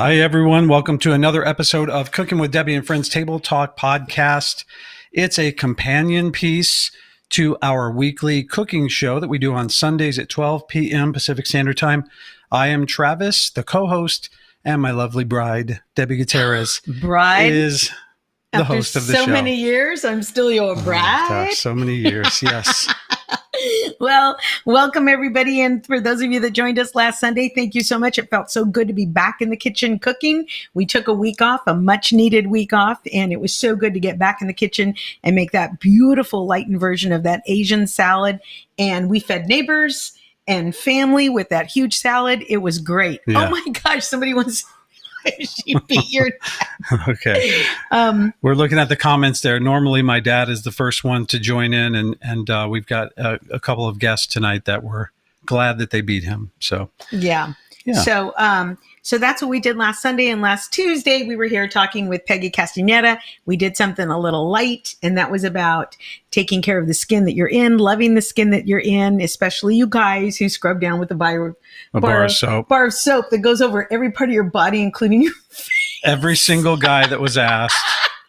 Hi, everyone. Welcome to another episode of Cooking with Debbie and Friends Table Talk podcast. It's a companion piece to our weekly cooking show that we do on Sundays at 12 p.m. Pacific Standard Time. I am Travis, the co-host, and my lovely bride, Debi Gutierrez, is the host of the show. After so many years, I'm still your bride. After so many years, yes. Well, welcome everybody. And for those of you that joined us last Sunday, thank you so much. It felt so good to be back in the kitchen cooking. We took a week off, a much needed week off, and it was so good to get back in the kitchen and make that beautiful lightened version of that Asian salad. And we fed neighbors and family with that huge salad. It was great. Yeah. Oh my gosh, somebody wants she beat your dad. Okay. We're looking at the comments there. Normally my dad is the first one to join in, and we've got a couple of guests tonight that were glad that they beat him. So yeah. So that's what we did last Sunday, and last Tuesday we were here talking with Peggy Castaneda. We did something a little light, and that was about taking care of the skin that you're in, loving the skin that you're in, especially you guys who scrub down with a bar of soap that goes over every part of your body, including your face. Every single guy that was asked,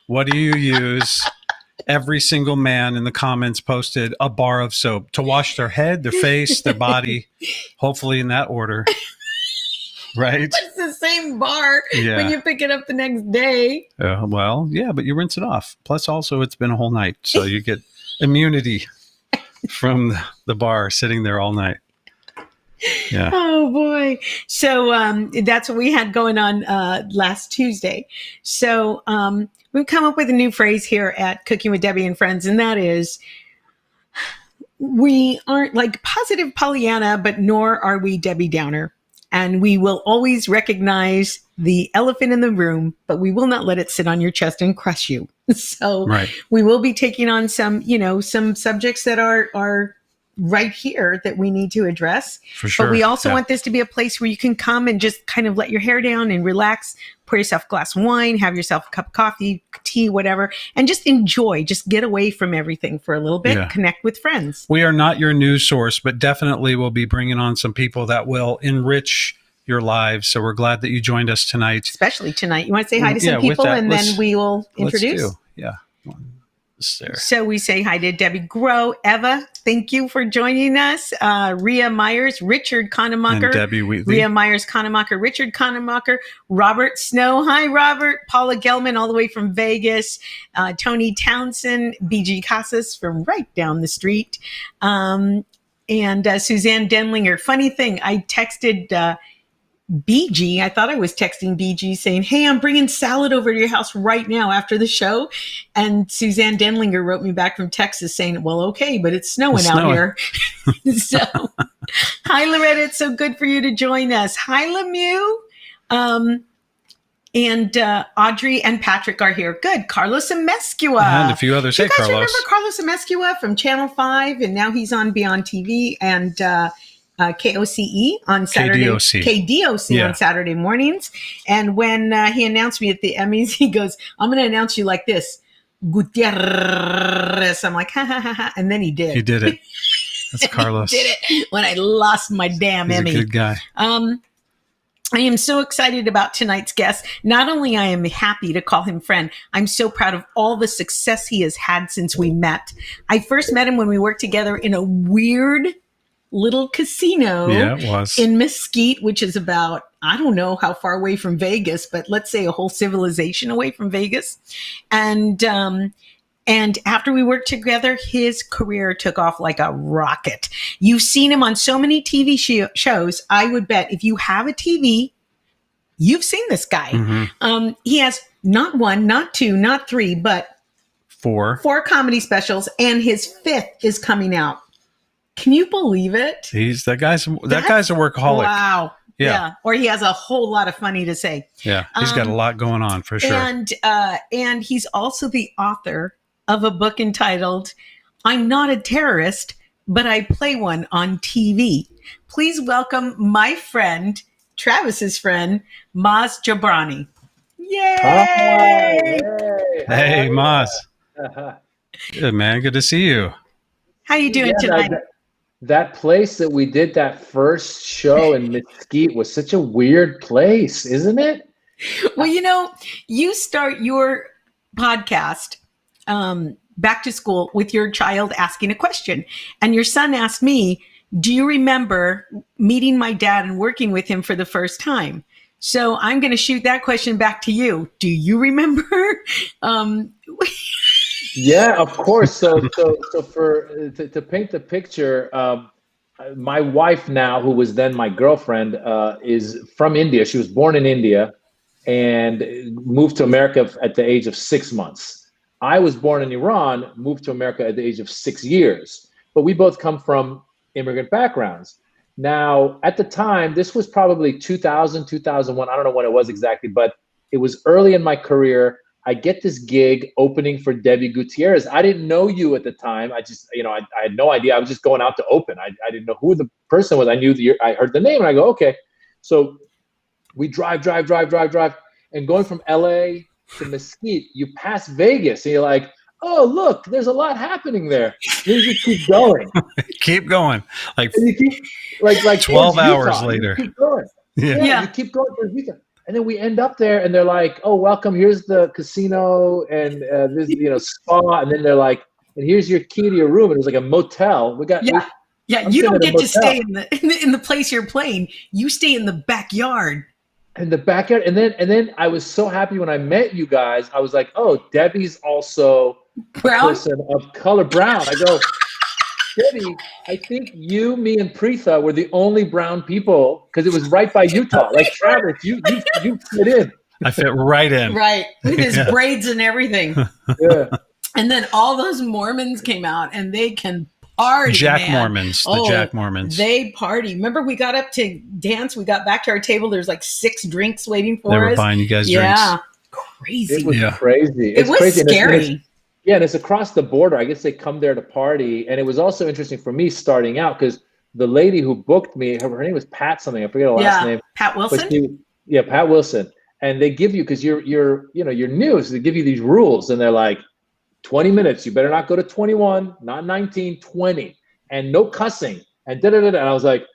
what do you use? Every single man in the comments posted a bar of soap to wash their head, their face, their body, hopefully in that order. Right? It's the same bar when you pick it up the next day. Well, yeah, but you rinse it off. Plus, also, it's been a whole night. So you get immunity from the bar sitting there all night. Yeah. Oh, boy. So that's what we had going on last Tuesday. So we've come up with a new phrase here at Cooking with Debbie and Friends, and that is, we aren't like positive Pollyanna, but nor are we Debbie Downer. And we will always recognize the elephant in the room, but we will not let it sit on your chest and crush you. So we will be taking on some subjects that are right here that we need to address. For sure. But we also want this to be a place where you can come and just kind of let your hair down and relax, pour yourself a glass of wine, have yourself a cup of coffee, tea, whatever, and just enjoy, just get away from everything for a little bit, connect with friends. We are not your news source, but definitely we'll be bringing on some people that will enrich your lives. So we're glad that you joined us tonight. Especially tonight. You want to say hi to some people and then we will introduce? Yeah. So we say hi to Debbie Grow, Eva, thank you for joining us. Rhea Myers, Richard Conemacher, and Debbie Wheatley. Rhea Myers Conemacher, Richard Conemacher, Robert Snow. Hi, Robert. Paula Gelman, all the way from Vegas. Tony Townsend, BG Casas from right down the street. And Suzanne Denlinger. Funny thing, I texted BG. I thought I was texting BG saying, hey, I'm bringing salad over to your house right now after the show. And Suzanne Denlinger wrote me back from Texas saying, well, okay, but it's snowing out here. So hi, Loretta. It's so good for you to join us. Hi, Lemieux. And Audrey and Patrick are here. Good. Carlos Amescua. And a few others. Do you guys remember Carlos Amescua from Channel 5? And now he's on Beyond TV and KOCE on Saturday. KDOC on Saturday mornings. And when he announced me at the Emmys, he goes, I'm going to announce you like this. Gutierrez. I'm like, ha, ha, ha, ha. And then he did. He did it. That's Carlos. He did it when I lost my damn Emmy. He's a good guy. I am so excited about tonight's guest. Not only I am happy to call him friend, I'm so proud of all the success he has had since we met. I first met him when we worked together in a weird little casino in Mesquite, which is about, I don't know how far away from Vegas, but let's say a whole civilization away from Vegas. And after we worked together, his career took off like a rocket. You've seen him on so many TV shows. I would bet if you have a TV, you've seen this guy. Mm-hmm. He has not one, not two, not three, but four comedy specials, and his fifth is coming out. Can you believe it? That guy's a workaholic. Wow. Yeah. Or he has a whole lot of funny to say. Yeah. He's got a lot going on for sure. And he's also the author of a book entitled, I'm Not a Terrorist, but I Play One on TV. Please welcome my friend, Travis's friend, Maz Jobrani. Yay! Hey, Maz. Good, man. Good to see you. How you doing tonight? That place that we did that first show in Mesquite was such a weird place, isn't it? Well, you start your podcast back to school with your child asking a question. And your son asked me, do you remember meeting my dad and working with him for the first time? So I'm going to shoot that question back to you. Do you remember? Yeah, of course. So for to paint the picture, my wife now, who was then my girlfriend, is from India. She was born in India and moved to America at the age of 6 months. I was born in Iran, moved to America at the age of 6 years. But we both come from immigrant backgrounds. Now, at the time, this was probably 2000, 2001. I don't know when it was exactly, but it was early in my career. I get this gig opening for Debi Gutierrez. I didn't know you at the time. I just, I had no idea. I was just going out to open. I didn't know who the person was. I knew I heard the name and I go, okay. So we drive. And going from LA to Mesquite, you pass Vegas and you're like, oh, look, there's a lot happening there. Then you just keep going. Keep going. Like, and you keep, like 12 hours later. You keep going. Yeah. You keep going towards Utah. And then we end up there and they're like, oh, welcome. Here's the casino and this, spa. And then they're like, and here's your key to your room. And it was like a motel. You don't get to stay in the place you're playing. You stay in the backyard. In the backyard. And then I was so happy when I met you guys. I was like, oh, Debbie's also brown? A person of color, brown. I go, Debbie, I think you, me, and Preetha were the only brown people because it was right by Utah. Like Travis, you fit in. I fit right in. Right. With his braids and everything. Yeah. And then all those Mormons came out and they can party. Jack Mormons. They party. Remember we got up to dance. We got back to our table. There's like 6 drinks waiting for us. They were buying you guys drinks. Yeah. Crazy. It was crazy. It was crazy. Scary. And it's across the border. I guess they come there to party. And it was also interesting for me starting out because the lady who booked me, her name was Pat something. I forget her last name. Pat Wilson? Pat Wilson. And they give you, because you're new, so they give you these rules. And they're like, 20 minutes. You better not go to 21, not 19, 20. And no cussing. And da-da-da-da. And I was like,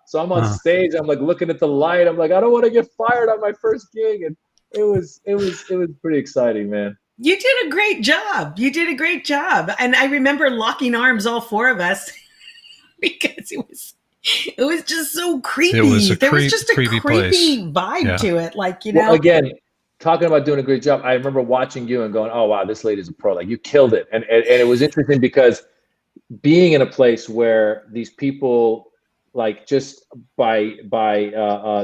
So I'm on stage. I'm like looking at the light. I'm like, I don't want to get fired on my first gig. And it was pretty exciting, man. You did a great job. And I remember locking arms, all 4 of us, because it was just so creepy. There was just a creepy vibe to it. Like, Well, again, talking about doing a great job, I remember watching you and going, oh, wow, this lady's a pro. Like, you killed it. And it was interesting because being in a place where these people, like, just by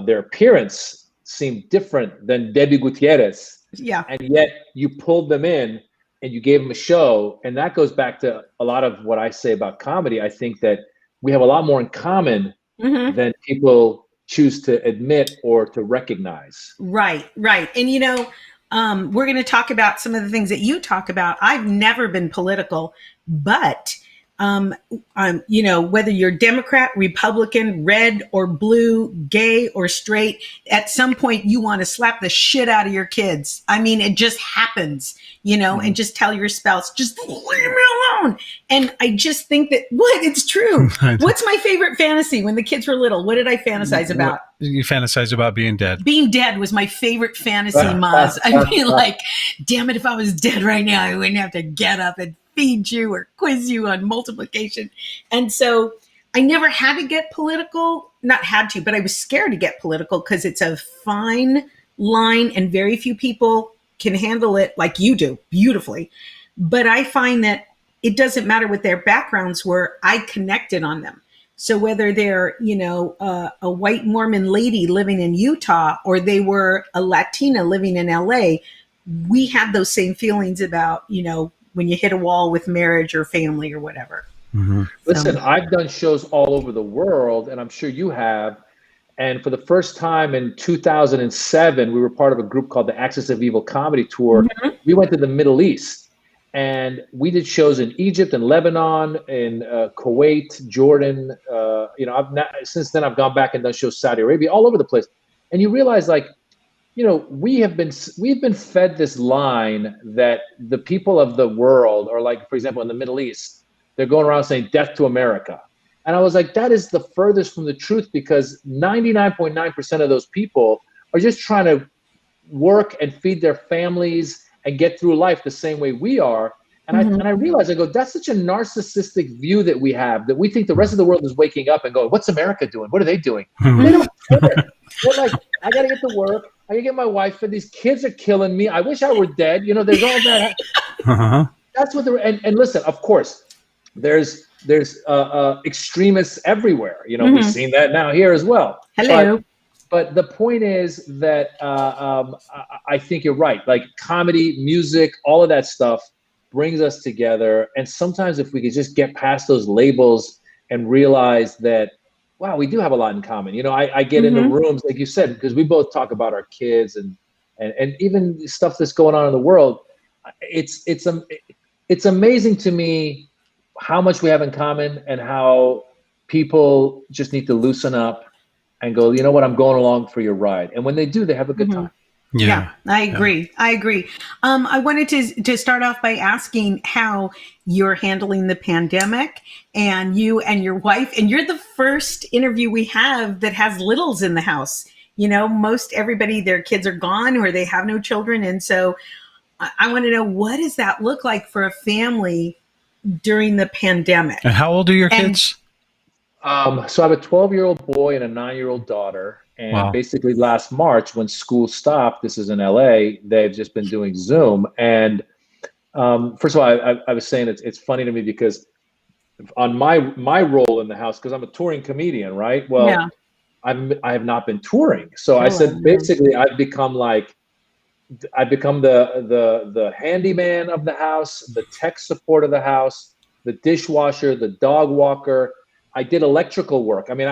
their appearance seemed different than Debi Gutierrez. Yeah. And yet you pulled them in and you gave them a show. And that goes back to a lot of what I say about comedy. I think that we have a lot more in common than people choose to admit or to recognize. Right. And, we're going to talk about some of the things that you talk about. I've never been political, but whether you're Democrat, Republican, red or blue, gay or straight, at some point you want to slap the shit out of your kids. I mean, it just happens, and just tell your spouse, just leave me alone. And I just think that, it's true. What's my favorite fantasy when the kids were little? What did I fantasize about? You fantasize about being dead. Being dead was my favorite fantasy, Maz. I mean, like, damn it, if I was dead right now, I wouldn't have to get up and feed you or quiz you on multiplication. And so I never had to get political, not had to, but I was scared to get political because it's a fine line and very few people can handle it like you do beautifully. But I find that it doesn't matter what their backgrounds were. I connected on them. So whether they're, a white Mormon lady living in Utah or they were a Latina living in LA, we had those same feelings about, when you hit a wall with marriage or family or whatever. Mm-hmm. Listen, I've done shows all over the world, and I'm sure you have. And for the first time in 2007, we were part of a group called the Axis of Evil Comedy Tour. Mm-hmm. We went to the Middle East, and we did shows in Egypt and Lebanon, in Kuwait, Jordan. Since then, I've gone back and done shows Saudi Arabia, all over the place. And you realize, like, we've been fed this line that the people of the world, or like, for example, in the Middle East, they're going around saying death to America. And I was like, that is the furthest from the truth, because 99.9% of those people are just trying to work and feed their families and get through life the same way we are. And I realized, I go, that's such a narcissistic view that we have, that we think the rest of the world is waking up and going, what's America doing? What are they doing? They don't care. They're like, I got to get to work. I got to get my wife fed. These kids are killing me. I wish I were dead. You know, there's all that. That's what and listen, of course, there's extremists everywhere. You know, we've seen that now here as well. Hello. But the point is that I think you're right. Like comedy, music, all of that stuff brings us together. And sometimes if we could just get past those labels and realize that, wow, we do have a lot in common. You know, I get into rooms, like you said, because we both talk about our kids and even stuff that's going on in the world. It's amazing to me how much we have in common and how people just need to loosen up and go, you know what, I'm going along for your ride. And when they do, they have a good time. Yeah, I agree. Yeah. I agree. I wanted to start off by asking how you're handling the pandemic, and you and your wife, and you're the first interview we have that has littles in the house. You know, most everybody, their kids are gone or they have no children. And so I want to know, what does that look like for a family during the pandemic? And how old are your kids? So I have a 12-year-old boy and a 9-year-old daughter. And basically last March when school stopped, this is in LA, they've just been doing Zoom. And first of all, I was saying it's funny to me because on my role in the house, because I'm a touring comedian, right? Well, I have not been touring. So I said, basically, I've become the handyman of the house, the tech support of the house, the dishwasher, the dog walker. I did electrical work. I mean,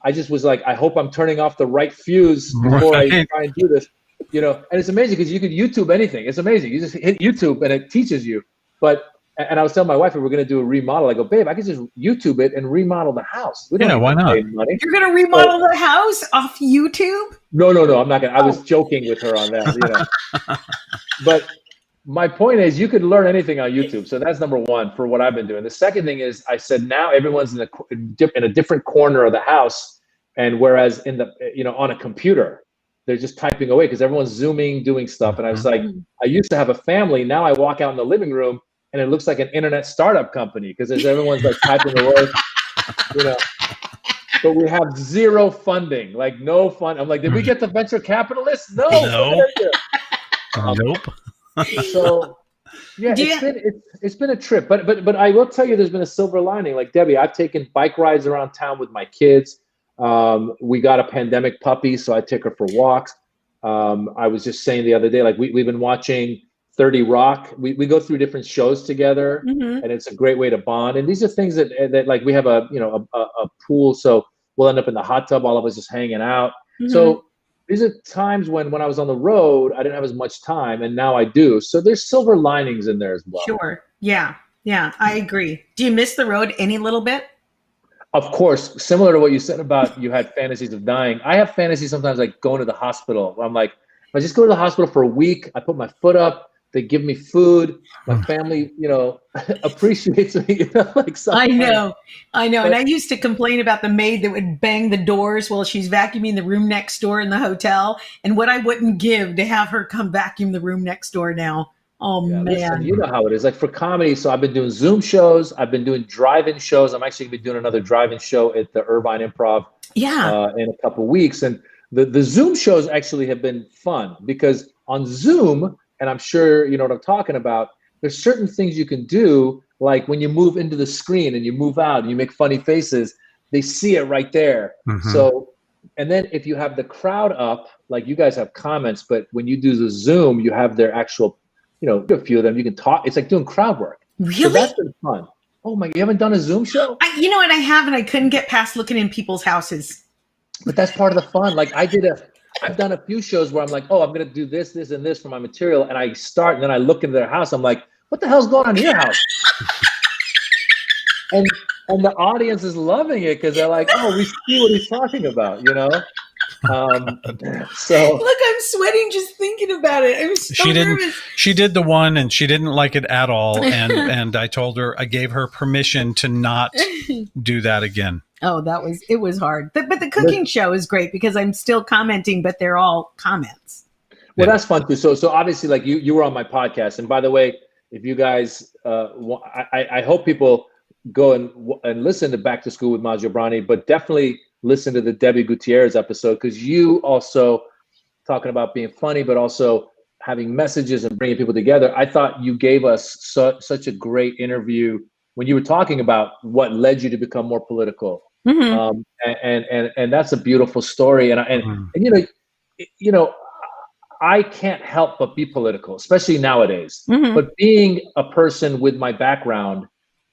I just was like, I hope I'm turning off the right fuse before I try and do this, you know. And it's amazing because you could YouTube anything. It's amazing. You just hit YouTube and it teaches you. And I was telling my wife, if we're going to do a remodel, I go, babe, I could just YouTube it and remodel the house. We don't why not? You're going to remodel the house off YouTube? No, I'm not going to. I was joking with her on that, you know. But my point is, you could learn anything on YouTube. So that's number one for what I've been doing. The second thing is, I said now everyone's in a different corner of the house. And whereas on a computer, they're just typing away because everyone's Zooming, doing stuff. And I was like, I used to have a family. Now I walk out in the living room and it looks like an internet startup company because everyone's like typing away, you know. But we have zero funding, like no fund. I'm like, did we get the venture capitalists? No. Nope. So yeah, it's been a trip. But I will tell you, there's been a silver lining. Like Debbie, I've taken bike rides around town with my kids. We got a pandemic puppy, so I take her for walks. I was just saying the other day, like we've been watching 30 Rock. We go through different shows together, and it's a great way to bond. And these are things that like we have a pool, so we'll end up in the hot tub, all of us just hanging out. So these are times when I was on the road, I didn't have as much time, and now I do. So there's silver linings in there as well. Sure. Yeah, I agree. Do you miss the road any little bit? Of course, similar to what you said about you had fantasies of dying. I have fantasies sometimes like going to the hospital. I'm like, if I just go to the hospital for a week, I put my foot up, they give me food, my family, you know, appreciates me. You know, like I know. And I used to complain about the maid that would bang the doors while she's vacuuming the room next door in the hotel, and what I wouldn't give to have her come vacuum the room next door now. Oh, yeah, man. Listen, you know how it is. Like for comedy, so I've been doing Zoom shows. I've been doing drive-in shows. I'm actually going to be doing another drive-in show at the Irvine Improv in a couple of weeks. And the Zoom shows actually have been fun because on Zoom, and I'm sure you know what I'm talking about, there's certain things you can do, like when you move into the screen and you move out and you make funny faces, they see it right there. So, and then if you have the crowd up, like you guys have comments, but when you do the Zoom, you have their actual, you know, a few of them, you can talk. It's like doing crowd work. Really? So that's been fun. Oh my, you haven't done a Zoom show? You know what, I haven't. I couldn't get past looking in people's houses. But that's part of the fun. Like I've done a few shows where I'm like, oh, I'm going to do this, this, and this for my material. And I start, and then I look into their house. I'm like, what the hell's going on in your house? and the audience is loving it because they're like, oh, we see what he's talking about, you know? So look, I'm sweating just thinking about it. I'm so nervous. She did the one and she didn't like it at all. And I told her, I gave her permission to not do that again. Oh, it was hard. But the cooking show is great because I'm still commenting, but they're all comments. Well, that's fun too. So obviously, like you were on my podcast, and by the way, if you guys, I hope people go and listen to Back to School with Maz Jobrani, but definitely listen to the Debi Gutierrez episode, because you also talking about being funny, but also having messages and bringing people together. I thought you gave us such a great interview when you were talking about what led you to become more political. Mm-hmm. And that's a beautiful story. And you know, I can't help but be political, especially nowadays. Mm-hmm. But being a person with my background,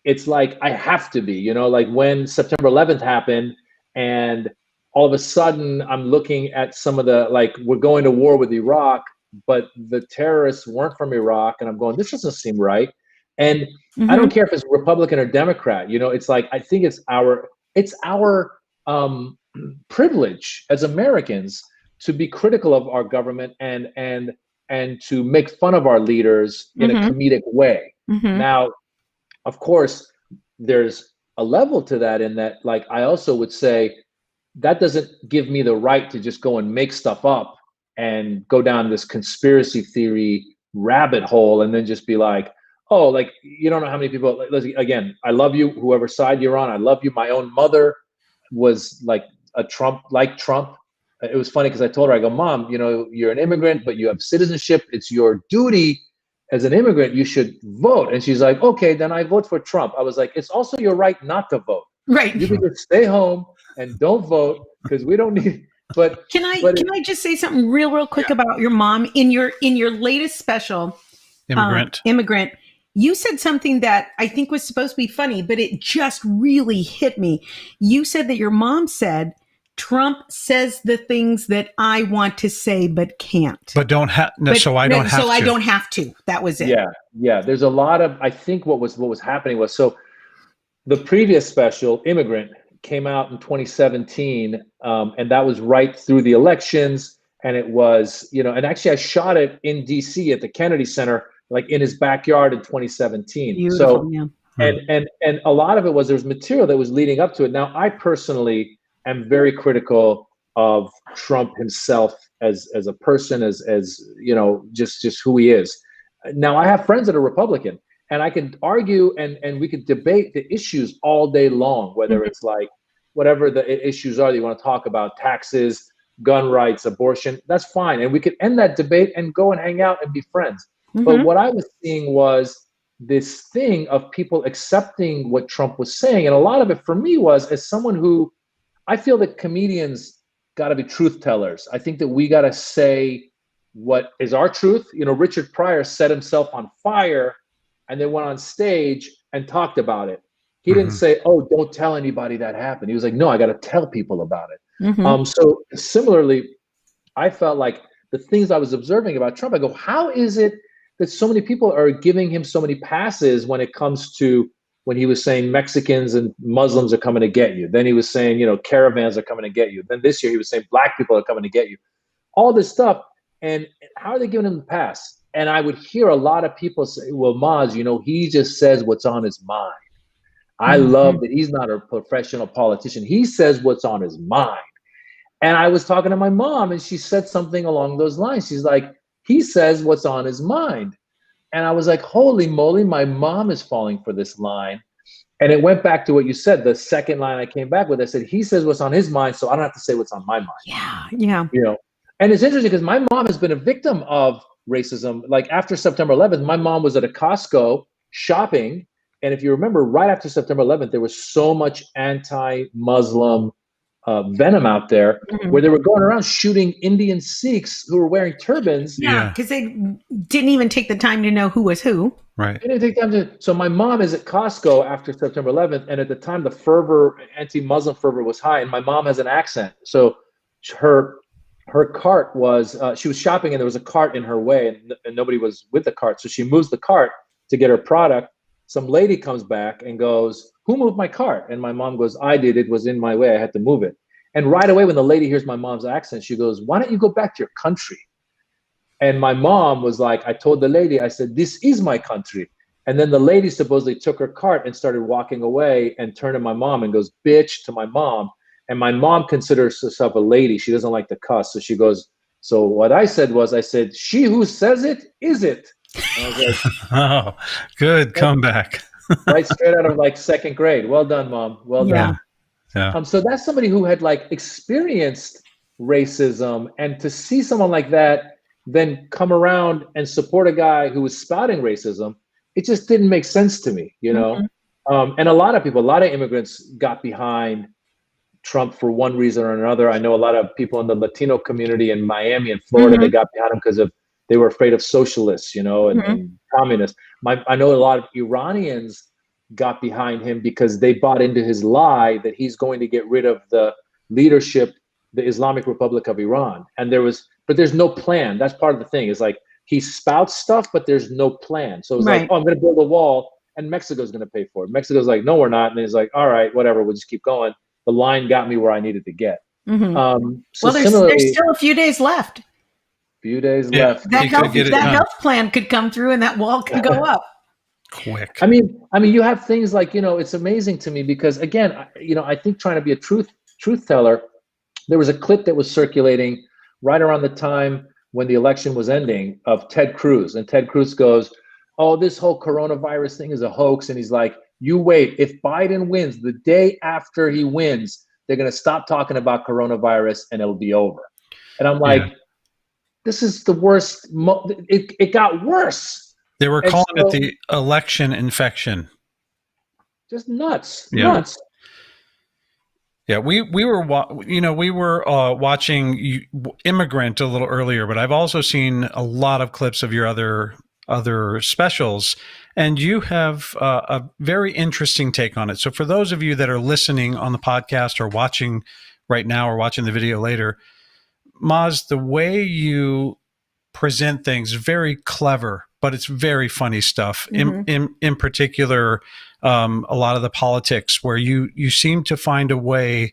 it's like I have to be, like when September 11th happened and all of a sudden I'm looking at some of the, like, we're going to war with Iraq, but the terrorists weren't from Iraq. And I'm going, this doesn't seem right. And I don't care if it's Republican or Democrat, it's like, I think it's our privilege as Americans to be critical of our government and to make fun of our leaders in a comedic way. Now, of course, there's a level to that, in that, like, I also would say that doesn't give me the right to just go and make stuff up and go down this conspiracy theory rabbit hole and then just be like, oh, like, you don't know how many people, again, I love you, whoever side you're on, I love you. My own mother was like Trump. It was funny because I told her, I go, Mom, you're an immigrant, but you have citizenship. It's your duty as an immigrant. You should vote. And she's like, okay, then I vote for Trump. I was like, it's also your right not to vote. Right. You can just stay home and don't vote because we don't need. But can I just say something real quick about your mom in your latest special, Immigrant? You said something that I think was supposed to be funny, but it just really hit me. You said that your mom said, Trump says the things that I want to say but can't. But don't have. So I don't have to. That was it. Yeah. There's a lot of. I think what was happening was, so the previous special, Immigrant, came out in 2017, and that was right through the elections. And it was, and actually I shot it in DC at the Kennedy Center, like in his backyard in 2017. Beautiful, so, and a lot of it was, there was material that was leading up to it. Now, I personally am very critical of Trump himself as a person, as just who he is. Now, I have friends that are Republican, and I can argue and we could debate the issues all day long, whether it's like whatever the issues are that you want to talk about, taxes, gun rights, abortion, that's fine. And we could end that debate and go and hang out and be friends. But what I was seeing was this thing of people accepting what Trump was saying. And a lot of it for me was, as someone who, I feel that comedians got to be truth tellers. I think that we got to say what is our truth. Richard Pryor set himself on fire and then went on stage and talked about it. He didn't say, oh, don't tell anybody that happened. He was like, no, I got to tell people about it. So similarly, I felt like the things I was observing about Trump, I go, how is it that so many people are giving him so many passes when it comes to, when he was saying Mexicans and Muslims are coming to get you. Then he was saying, caravans are coming to get you. Then this year he was saying black people are coming to get you. All this stuff. And how are they giving him the pass? And I would hear a lot of people say, well, Maz, he just says what's on his mind. I love that he's not a professional politician. He says what's on his mind. And I was talking to my mom, and she said something along those lines. She's like, he says what's on his mind. And I was like, holy moly, my mom is falling for this line. And it went back to what you said. The second line I came back with, I said, he says what's on his mind, so I don't have to say what's on my mind. Yeah. And it's interesting because my mom has been a victim of racism. Like after September 11th, my mom was at a Costco shopping. And if you remember, right after September 11th, there was so much anti-Muslim venom out there, where they were going around shooting Indian Sikhs who were wearing turbans. Yeah, because they didn't even take the time to know who was who. Right. They didn't take time to. So my mom is at Costco after September 11th, and at the time the anti-Muslim fervor was high, and my mom has an accent. So her cart was, she was shopping, and there was a cart in her way, and nobody was with the cart. So she moves the cart to get her product. Some lady comes back and goes, who moved my cart? And my mom goes, I did. It was in my way. I had to move it. And right away, when the lady hears my mom's accent, she goes, why don't you go back to your country? And my mom was like, I told the lady, I said, this is my country. And then the lady supposedly took her cart and started walking away and turned to my mom and goes, bitch, to my mom. And my mom considers herself a lady. She doesn't like to cuss. So she goes, so what I said was, I said, she who says it, is it? And I was like, oh, good comeback. right straight out of like second grade. Well done, Mom. Well done. Yeah. So that's somebody who had like experienced racism, and to see someone like that then come around and support a guy who was spouting racism, it just didn't make sense to me, you know? And a lot of people, a lot of immigrants got behind Trump for one reason or another. I know a lot of people in the Latino community in Miami and Florida, they got behind him because they were afraid of socialists, you know, and communists. I know a lot of Iranians got behind him because they bought into his lie that he's going to get rid of the leadership, the Islamic Republic of Iran. And but there's no plan. That's part of the thing, is like he spouts stuff, but there's no plan. So it's like, oh, I'm going to build a wall and Mexico's going to pay for it. Mexico's like, no, we're not. And he's like, all right, whatever, we'll just keep going. The line got me where I needed to get. So well, there's still a few days left. Left. That health plan could come through and that wall could go up. Quick. I mean, you have things like, you know, it's amazing to me because, again, you know, I think trying to be a truth teller, there was a clip that was circulating right around the time when the election was ending of Ted Cruz. And Ted Cruz goes, oh, this whole coronavirus thing is a hoax. And he's like, you wait, if Biden wins, the day after he wins, they're going to stop talking about coronavirus and it'll be over. And I'm like, this is the worst. It got worse. They were calling it the election infection. Just nuts. Nuts. Yeah, we were watching Immigrant a little earlier, but I've also seen a lot of clips of your other specials, and you have a very interesting take on it. So for those of you that are listening on the podcast or watching right now or watching the video later, Maz, the way you present things, very clever, but it's very funny stuff. In particular, a lot of the politics where you seem to find a way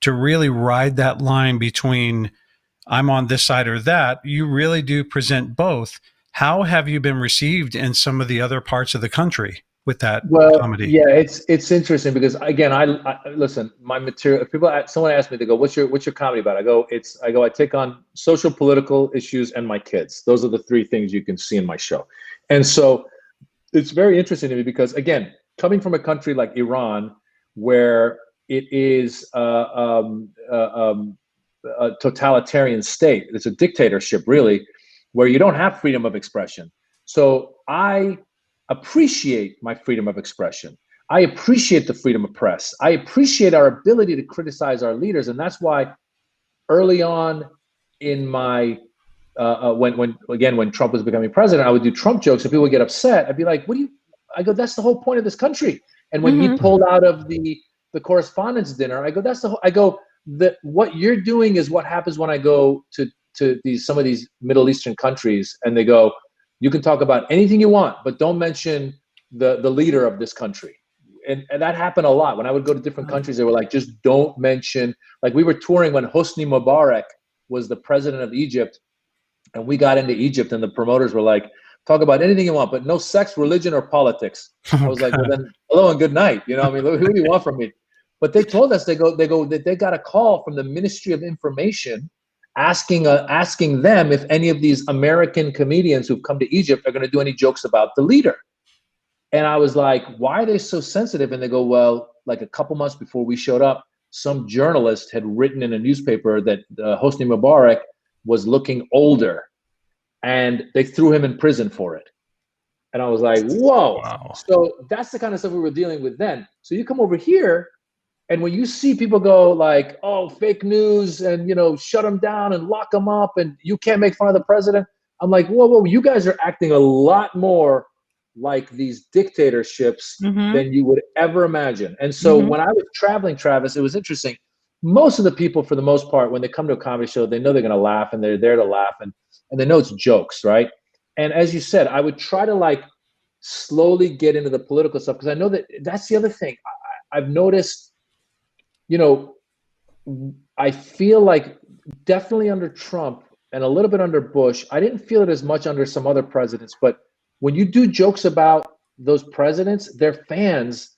to really ride that line between I'm on this side or that. You really do present both. How have you been received in some of the other parts of the country with that comedy? Yeah, it's interesting because, again, I listen, my material, someone asked me, they go, what's your comedy about? I take on social, political issues and my kids. Those are the three things you can see in my show. And so it's very interesting to me because, again, coming from a country like Iran, where it is a totalitarian state, it's a dictatorship, really, where you don't have freedom of expression. So I appreciate my freedom of expression. I appreciate the freedom of press. I appreciate our ability to criticize our leaders. And that's why early on in my, when Trump was becoming president, I would do Trump jokes. If people would get upset, I'd be like, I go, that's the whole point of this country. And when he pulled out of the correspondence dinner, I go, what you're doing is what happens when I go to some of these Middle Eastern countries, and they go, you can talk about anything you want, but don't mention the leader of this country. And that happened a lot. When I would go to different countries, they were like, just don't mention, like we were touring when Hosni Mubarak was the president of Egypt, and we got into Egypt and the promoters were like, talk about anything you want, but no sex, religion, or politics. I was like, well then, hello and good night. You know, I mean, who do you want from me? But they told us, they go that they got a call from the Ministry of Information asking them if any of these American comedians who've come to Egypt are going to do any jokes about the leader. And I was like, why are they so sensitive? And they go, well, like a couple months before we showed up, some journalist had written in a newspaper that Hosni Mubarak was looking older, and they threw him in prison for it. And I was like, whoa. Wow. So that's the kind of stuff we were dealing with then. So you come over here, and when you see people go like, oh, fake news, and, you know, shut them down and lock them up, and you can't make fun of the president, I'm like, whoa, you guys are acting a lot more like these dictatorships than you would ever imagine. And so when I was traveling, Travis, it was interesting. Most of the people, for the most part, when they come to a comedy show, they know they're going to laugh, and they're there to laugh, and they know it's jokes, right? And as you said, I would try to like slowly get into the political stuff, because I know that's the other thing. I've noticed, you know, I feel like definitely under Trump and a little bit under Bush, I didn't feel it as much under some other presidents, but when you do jokes about those presidents, their fans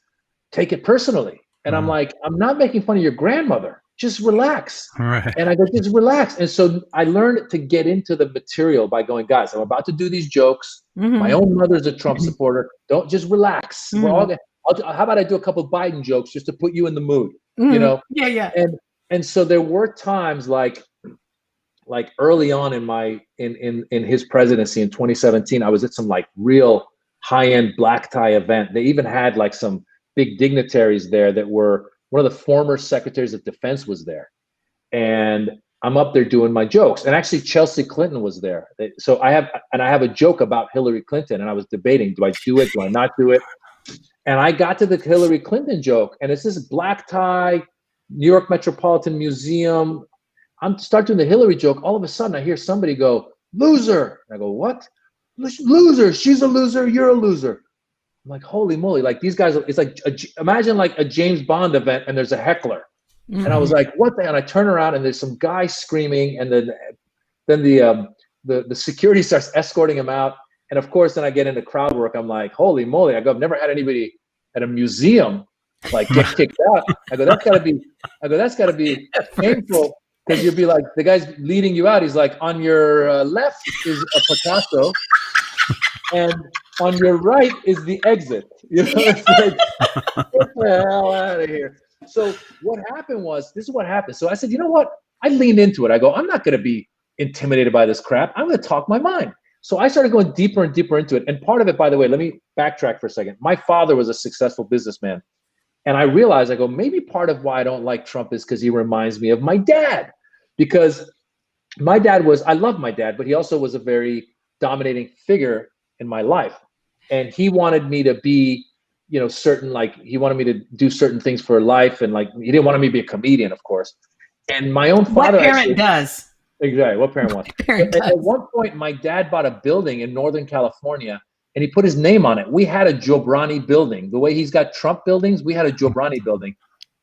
take it personally. And I'm like, I'm not making fun of your grandmother. Just relax. Right. And I go, just relax. And so I learned to get into the material by going, guys, I'm about to do these jokes. My own mother's a Trump supporter. Don't just relax. We're all gonna, how about I do a couple of Biden jokes just to put you in the mood, you know? Yeah. And so there were times like early on in his presidency in 2017, I was at some like real high-end black tie event. They even had like some big dignitaries there that were, one of the former secretaries of defense was there. And I'm up there doing my jokes. And actually Chelsea Clinton was there. So I have a joke about Hillary Clinton, and I was debating, do I do it? Do I not do it? And I got to the Hillary Clinton joke, and it's this black tie, New York Metropolitan Museum. I'm start doing the Hillary joke. All of a sudden I hear somebody go, loser. And I go, what? Loser. She's a loser. You're a loser. I'm like, holy moly. Like these guys, it's like, imagine like a James Bond event and there's a heckler. And I was like, what the? And I turn around and there's some guy screaming. And then the security starts escorting him out. And of course, then I get into crowd work. I'm like, holy moly. I go, I've never had anybody at a museum like get kicked out. I go, that's gotta be painful. Because you'd be like, the guy's leading you out. He's like, on your left is a Picasso, and on your right is the exit. You know, it's like, get the hell out of here. So what happened was, this is what happened. So I said, you know what? I leaned into it. I go, I'm not going to be intimidated by this crap. I'm going to talk my mind. So I started going deeper and deeper into it. And part of it, by the way, let me backtrack for a second. My father was a successful businessman. And I realized, I go, maybe part of why I don't like Trump is because he reminds me of my dad. Because my dad was, I love my dad, but he also was a very dominating figure in my life. And he wanted me to be, you know, certain, like, he wanted me to do certain things for life. And like, he didn't want me to be a comedian, of course. And my own father. What parent does? Exactly. What parent wants? At one point, my dad bought a building in Northern California and he put his name on it. We had a Jobrani building. The way he's got Trump buildings, we had a Jobrani building.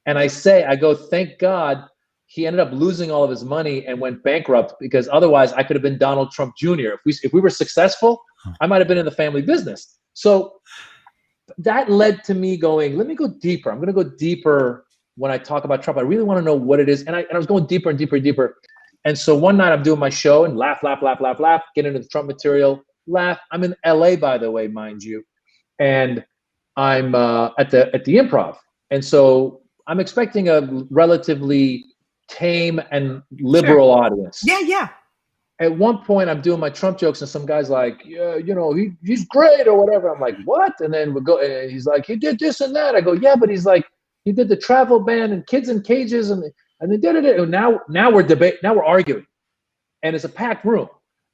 And I go, thank God he ended up losing all of his money and went bankrupt, because otherwise I could have been Donald Trump Jr. If we were successful, I might have been in the family business. So that led to me going, let me go deeper. I'm going to go deeper when I talk about Trump. I really want to know what it is. And I was going deeper and deeper and deeper. And so one night I'm doing my show and laugh, get into the Trump material, laugh. I'm in LA, by the way, mind you. And I'm at the Improv. And so I'm expecting a relatively tame and liberal audience. Yeah. At one point I'm doing my Trump jokes and some guy's like, yeah, you know, he's great or whatever. I'm like, what? And then we go, and he's like, he did this and that. I go, yeah, but he's like, he did the travel ban and kids in cages and they did it. And now we're debating, now we're arguing. And it's a packed room.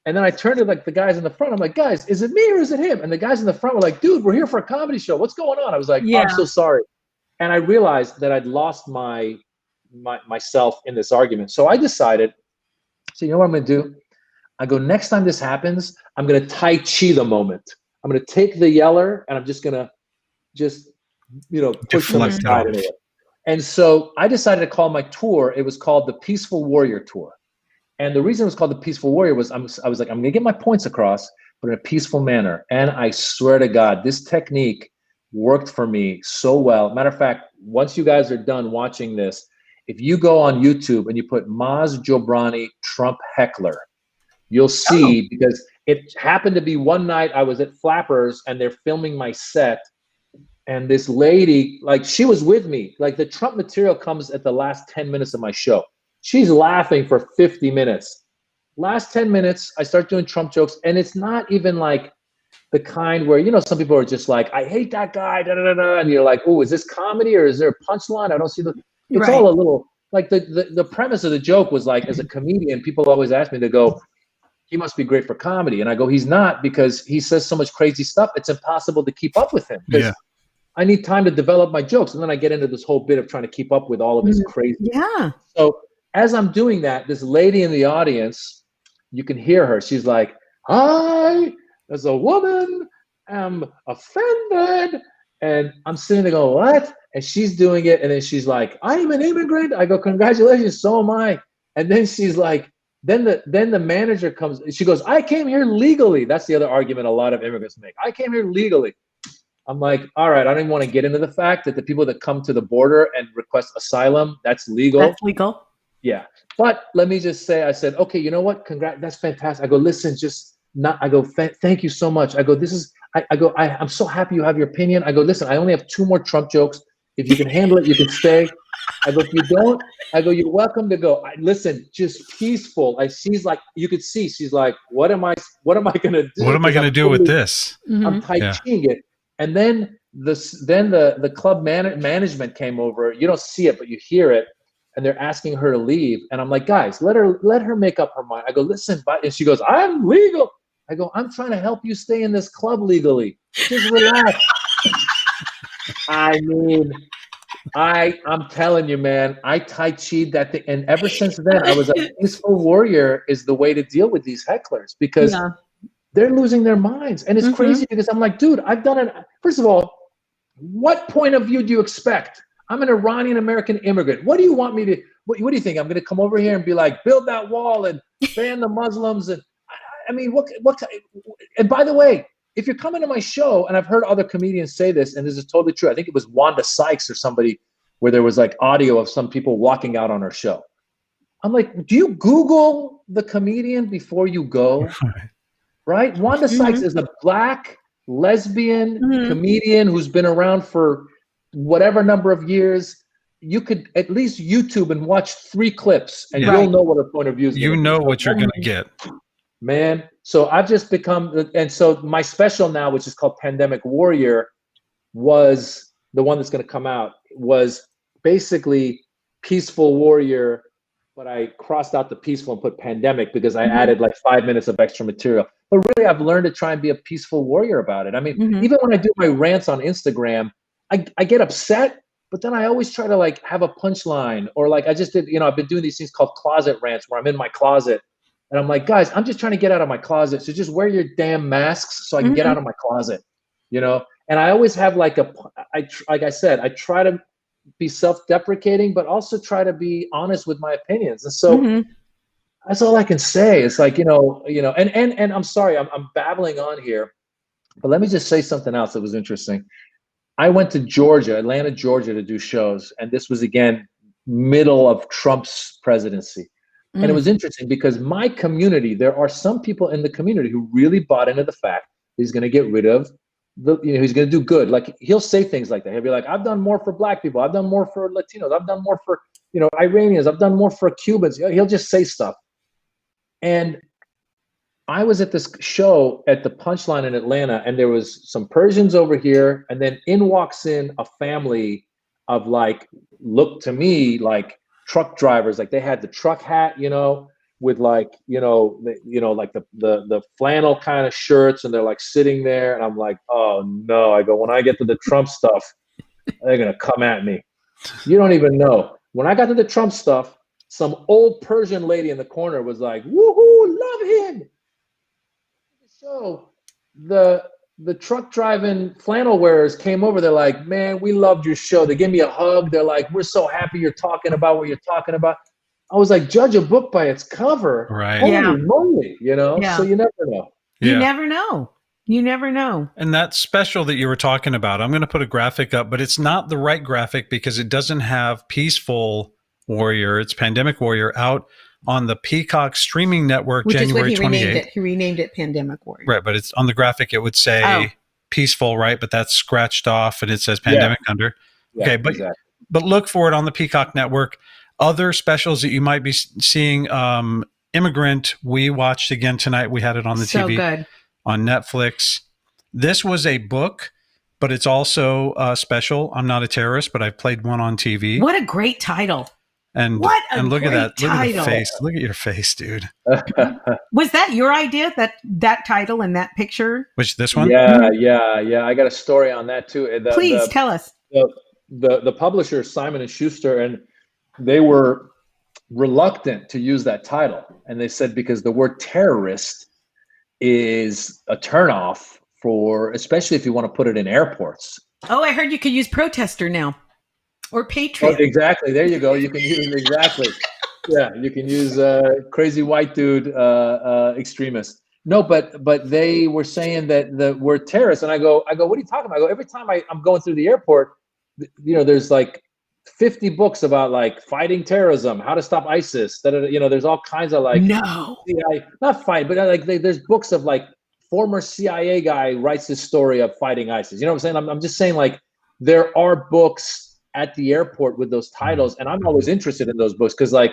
And then I turned to like the guys in the front. I'm like, guys, is it me or is it him? And the guys in the front were like, dude, we're here for a comedy show. What's going on? I was like, oh, I'm so sorry. And I realized that I'd lost myself in this argument. So I decided, so you know what I'm going to do? I go, next time this happens, I'm going to Tai Chi the moment. I'm going to take the yeller and I'm just going to push them aside. And so I decided to call my tour. It was called the Peaceful Warrior Tour. And the reason it was called the Peaceful Warrior was I was like, I'm going to get my points across, but in a peaceful manner. And I swear to God, this technique worked for me so well. Matter of fact, once you guys are done watching this, if you go on YouTube and you put Maz Jobrani Trump heckler, you'll see, because it happened to be one night I was at Flappers and they're filming my set. And this lady, like, she was with me. Like, the Trump material comes at the last 10 minutes of my show. She's laughing for 50 minutes. Last 10 minutes, I start doing Trump jokes. And it's not even like the kind where, you know, some people are just like, I hate that guy, da, da, da, da. And you're like, oh, is this comedy or is there a punchline? I don't see the, it's all a little, like the premise of the joke was like, as a comedian, people always ask me, they go, he must be great for comedy. And I go, he's not, because he says so much crazy stuff. It's impossible to keep up with him. Yeah. I need time to develop my jokes. And then I get into this whole bit of trying to keep up with all of his crazy. Yeah. So as I'm doing that, this lady in the audience, you can hear her. She's like, I, as a woman, am offended. And I'm sitting there going, what? And she's doing it. And then she's like, I am an immigrant. I go, congratulations, so am I. And then she's like, then the manager comes. She goes, I came here legally. That's the other argument a lot of immigrants make. I came here legally. I'm like, all right, I don't even want to get into the fact that the people that come to the border and request asylum, that's legal. That's legal. Yeah. But let me just say, I said, okay, you know what? Congrats. That's fantastic. I go, listen, I go, thank you so much. I go, I'm so happy you have your opinion. I go, listen, I only have 2 more Trump jokes. If you can handle it, you can stay. I go, if you don't, I go, you're welcome to go. Listen, just peaceful. She's like, you could see, she's like, what am I going to do? What am I going to do with this? I'm Tai Chiing it. And then the club management came over. You don't see it, but you hear it. And they're asking her to leave. And I'm like, guys, let her make up her mind. I go, listen, and she goes, I'm legal. I go, I'm trying to help you stay in this club legally. Just relax. I mean, I'm telling you, man, I Tai Chi'd that thing. And ever since then, I was like, peaceful warrior is the way to deal with these hecklers because they're losing their minds. And it's crazy because I'm like, dude, I've done it. First of all, what point of view do you expect? I'm an Iranian American immigrant. What do you want me to, what do you think? I'm going to come over here and be like, build that wall and ban the Muslims. And I mean, and by the way, if you're coming to my show, and I've heard other comedians say this, and this is totally true. I think it was Wanda Sykes or somebody where there was like audio of some people walking out on her show. I'm like, do you Google the comedian before you go? Right? Wanda Sykes is a Black lesbian comedian who's been around for whatever number of years. You could at least YouTube and watch 3 clips and you'll know what her point of view is. You know what you're going to get. Man, so I've just become, and so my special now, which is called Pandemic Warrior, was the one that's going to come out, was basically Peaceful Warrior, but I crossed out the peaceful and put pandemic because I added like 5 minutes of extra material. But really, I've learned to try and be a peaceful warrior about it. I mean, even when I do my rants on Instagram, I get upset, but then I always try to like have a punchline, or like I just did, I've been doing these things called closet rants where I'm in my closet and I'm like, guys, I'm just trying to get out of my closet. So just wear your damn masks so I can get out of my closet, And I always have like like I said, I try to be self-deprecating, but also try to be honest with my opinions. And so that's all I can say. It's like, and I'm sorry, I'm babbling on here, but let me just say something else that was interesting. I went to Atlanta, Georgia to do shows. And this was, again, middle of Trump's presidency. And it was interesting because my community, there are some people in the community who really bought into the fact that he's going to get rid of he's going to do good. Like he'll say things like that. He'll be like, I've done more for Black people. I've done more for Latinos. I've done more for, Iranians. I've done more for Cubans. He'll just say stuff. And I was at this show at the Punchline in Atlanta, and there was some Persians over here, and then walks in a family of like, looked to me like truck drivers. Like they had the truck hat, with like, like the flannel kind of shirts, and they're like sitting there, and I'm like, oh no. I go, when I get to the Trump stuff, they're gonna come at me. You don't even know. When I got to the Trump stuff, some old Persian lady in the corner was like, woohoo, love him. So the truck driving flannel wearers came over. They're like, man, we loved your show. They gave me a hug. They're like, we're so happy you're talking about what you're talking about. I was like, judge a book by its cover. Right. Holy moly, So you never know. You never know. You never know. And that special that you were talking about, I'm going to put a graphic up, but it's not the right graphic because it doesn't have Peaceful Warrior. It's Pandemic Warrior out on the Peacock streaming network, which January is what 28th. He renamed it Pandemic Warrior. Right, but it's on the graphic. It would say Peaceful, right? But that's scratched off, and it says Pandemic under. Yeah, okay, but look for it on the Peacock network. Other specials that you might be seeing, Immigrant, we watched again tonight. We had it on the TV good. On Netflix. This was a book, but it's also a special. I'm not a terrorist, but I've played one on TV. What a great title. And what a look great at that. title. Look at the face. Look at your face, dude. Was that your idea, that title and that picture? Which, this one? Yeah. I got a story on that too. Please tell us. The publisher, Simon & Schuster, and they were reluctant to use that title. And they said because the word terrorist is a turnoff for, especially if you want to put it in airports. Oh, I heard you could use protester now. Or patriot. Oh, exactly. There you go. You can use exactly. Yeah, you can use crazy white dude extremist. No, but they were saying that the word terrorist, and I go, what are you talking about? I go, every time I'm going through the airport, there's like 50 books about like fighting terrorism, how to stop ISIS. There's all kinds of like not fight, but like there's books of like former CIA guy writes his story of fighting ISIS. You know what I'm saying? I'm just saying like there are books at the airport with those titles, and I'm always interested in those books because like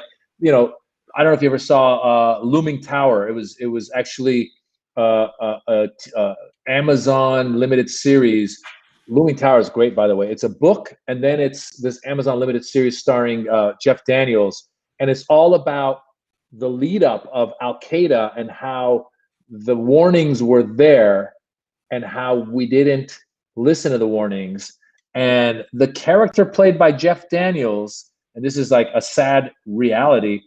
I don't know if you ever saw Looming Tower. It was actually Amazon limited series. Looming Tower is great, by the way. It's a book, and then it's this Amazon limited series starring Jeff Daniels, and it's all about the lead up of Al Qaeda and how the warnings were there and how we didn't listen to the warnings. And the character played by Jeff Daniels, and this is like a sad reality.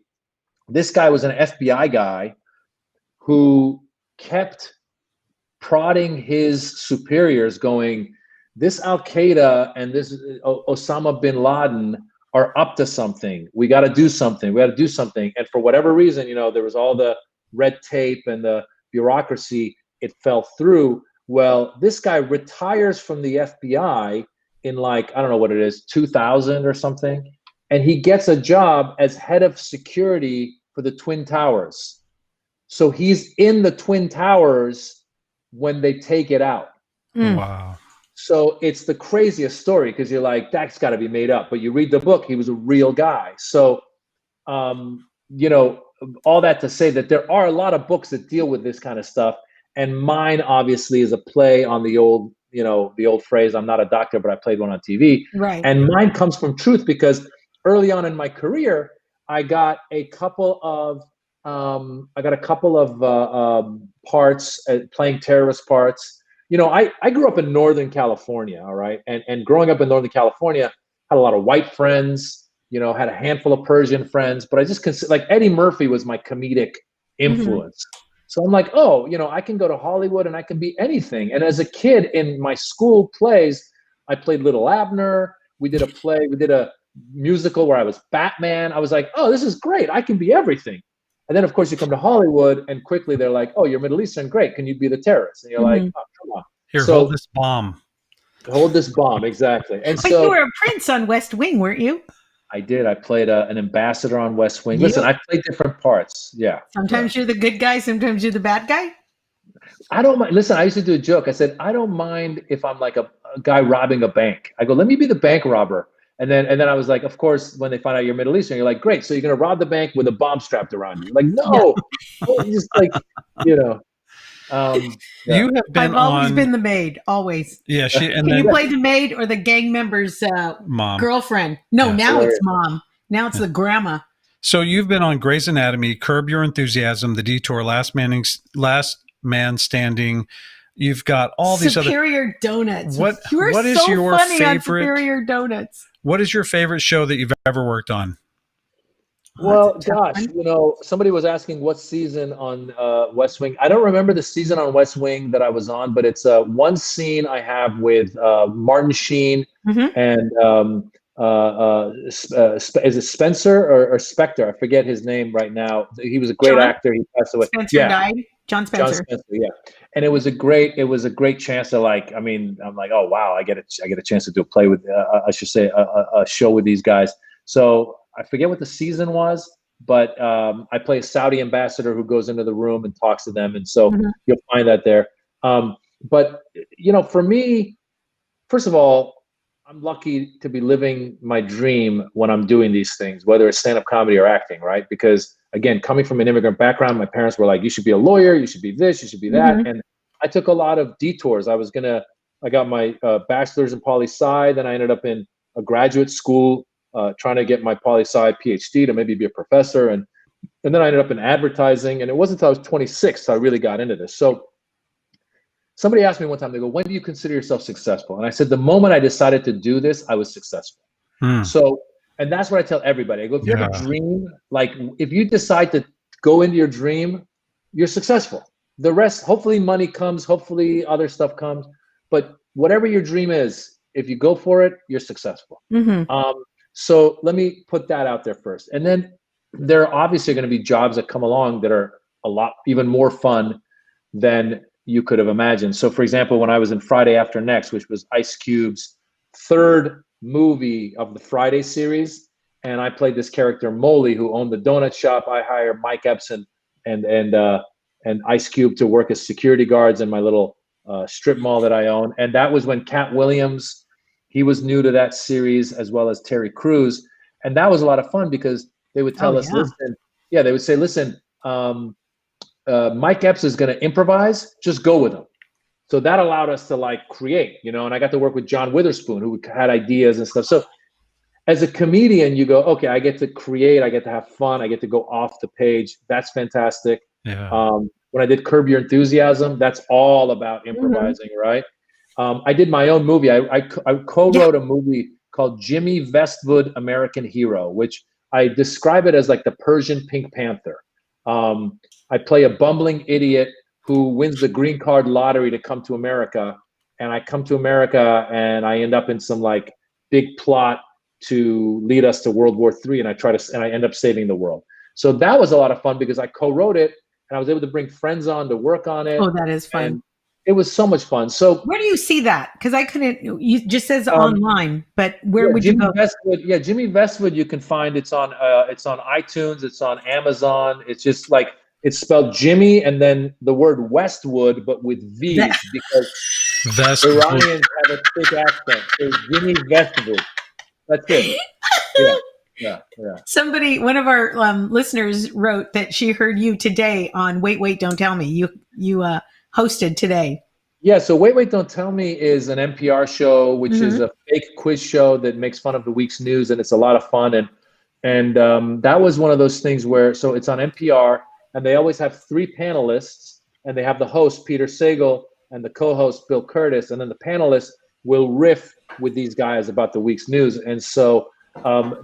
This guy was an FBI guy who kept prodding his superiors going, this Al Qaeda and this Osama bin Laden are up to something. We got to do something. We got to do something. And for whatever reason, there was all the red tape and the bureaucracy. It fell through. Well, this guy retires from the FBI in like, I don't know what it is, 2000 or something. And he gets a job as head of security for the Twin Towers. So he's in the Twin Towers when they take it out. Wow. So it's the craziest story because you're like, that's got to be made up. But you read the book, he was a real guy. So, all that to say that there are a lot of books that deal with this kind of stuff. And mine obviously is a play on the old, the old phrase, I'm not a doctor, but I played one on TV. Right. And mine comes from truth because early on in my career, I got a couple of parts playing terrorist parts. I grew up in Northern California, all right, and growing up in Northern California, had a lot of white friends. Had a handful of Persian friends, but I just consider like Eddie Murphy was my comedic influence. So I'm like, I can go to Hollywood and I can be anything. And as a kid in my school plays, I played Little Abner. We did a play. We did a musical where I was Batman. I was like, oh, this is great. I can be everything. And then, of course, you come to Hollywood and quickly they're like, oh, you're Middle Eastern. Great. Can you be the terrorist? And you're like, oh, come on. Here, hold this bomb. Hold this bomb. Exactly. And but you were a prince on West Wing, weren't you? I did. I played an ambassador on West Wing. Listen, I played different parts. Yeah. Sometimes you're the good guy. Sometimes you're the bad guy. I don't mind. Listen, I used to do a joke. I said, I don't mind if I'm like a guy robbing a bank. I go, let me be the bank robber. And then I was like, of course, when they find out you're Middle Eastern, you're like, great. So you're going to rob the bank with a bomb strapped around you. Like, no. Just like, You have been I've always been the maid, always. Yeah. Can you play the maid or the gang member's mom, girlfriend? No, now it's mom. Now it's the grandma. So you've been on Grey's Anatomy, Curb Your Enthusiasm, The Detour, Last Man Standing. You've got all these Superior Donuts. What is so your funny favorite? On Superior Donuts. What is your favorite show that you've ever worked on? Well, gosh, somebody was asking what season on West Wing. I don't remember the season on West Wing that I was on, but it's one scene I have with Martin Sheen and is it Spencer or Spector? I forget his name right now. He was a great actor. He passed away. Spencer died. John Spencer. Yeah. And it was a great chance to I'm like, oh wow, I get a chance to do a play with I should say a show with these guys. So I forget what the season was, but I play a Saudi ambassador who goes into the room and talks to them, and so you'll find that there. But for me, first of all, I'm lucky to be living my dream when I'm doing these things, whether it's stand-up comedy or acting, right? Because again, coming from an immigrant background, my parents were like, you should be a lawyer, you should be this, you should be that. And I took a lot of detours. I got my bachelor's in poli-sci, then I ended up in a graduate school trying to get my poli-sci PhD to maybe be a professor. And then I ended up in advertising. And it wasn't until I was 26 so I really got into this. So somebody asked me one time, they go, when do you consider yourself successful? And I said, the moment I decided to do this, I was successful. So, and that's what I tell everybody. I go, if you have a dream, like if you decide to go into your dream, you're successful. The rest, hopefully money comes, hopefully other stuff comes. But whatever your dream is, if you go for it, you're successful. So let me put that out there first. And then there are obviously going to be jobs that come along that are a lot even more fun. than you could have imagined. So for example, when I was in Friday After Next, which was Ice Cube's third movie of the Friday series, and I played this character Molly, who owned the donut shop. I hired Mike Epps and Ice Cube to work as security guards in my little strip mall that I own. And that was when Cat Williams, he was new to that series, as well as Terry Crews. And that was a lot of fun because they would tell us, listen, they would say, listen, Mike Epps is going to improvise, just go with him. So that allowed us to like create, you know, and I got to work with John Witherspoon, who had ideas and stuff. So as a comedian, you go, okay, I get to create, I get to have fun, I get to go off the page. That's fantastic. Yeah. When I did Curb Your Enthusiasm, that's all about improvising, right? I did my own movie. I co-wrote a movie called Jimmy Westwood, American Hero, which I describe it as like the Persian Pink Panther. I play a bumbling idiot who wins the green card lottery to come to America. And I come to America and I end up in some like big plot to lead us to World War III. And I end up saving the world. So that was a lot of fun because I co-wrote it and I was able to bring friends on to work on it. Oh, that is fun. And it was so much fun. So where do you see that? Because I couldn't, it just says online, but where would Jimmy you go? Westwood, Jimmy Westwood, you can find it's on iTunes, it's on Amazon. It's just like, it's spelled Jimmy and then the word Westwood, but with V's because Iranians have a thick accent. So Jimmy Westwood. That's it. Yeah. Somebody, one of our listeners wrote that she heard you today on Wait, Don't Tell Me. You hosted today. Yeah, so Wait, Don't Tell Me is an NPR show, which is a fake quiz show that makes fun of the week's news, and it's a lot of fun. And that was one of those things where, so it's on NPR, and they always have three panelists, and they have the host, Peter Sagal, and the co-host, Bill Curtis, and then the panelists will riff with these guys about the week's news. And so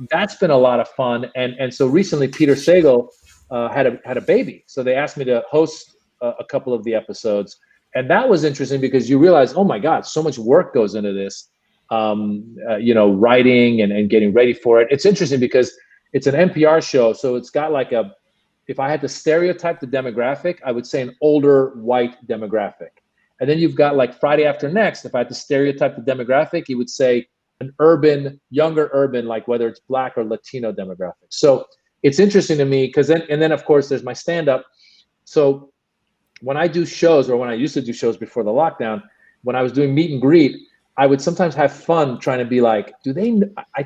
that's been a lot of fun. And so recently, Peter Sagal had a baby. So they asked me to host a couple of the episodes. And that was interesting because you realize, oh my God, so much work goes into this, writing and getting ready for it. It's interesting because it's an NPR show. So it's got like if I had to stereotype the demographic, I would say an older white demographic. And then you've got like Friday After Next. If I had to stereotype the demographic, you would say an younger urban, like whether it's Black or Latino demographic. So it's interesting to me because then of course there's my stand-up. So when I do shows, or when I used to do shows before the lockdown, when I was doing meet and greet, I would sometimes have fun trying to be like,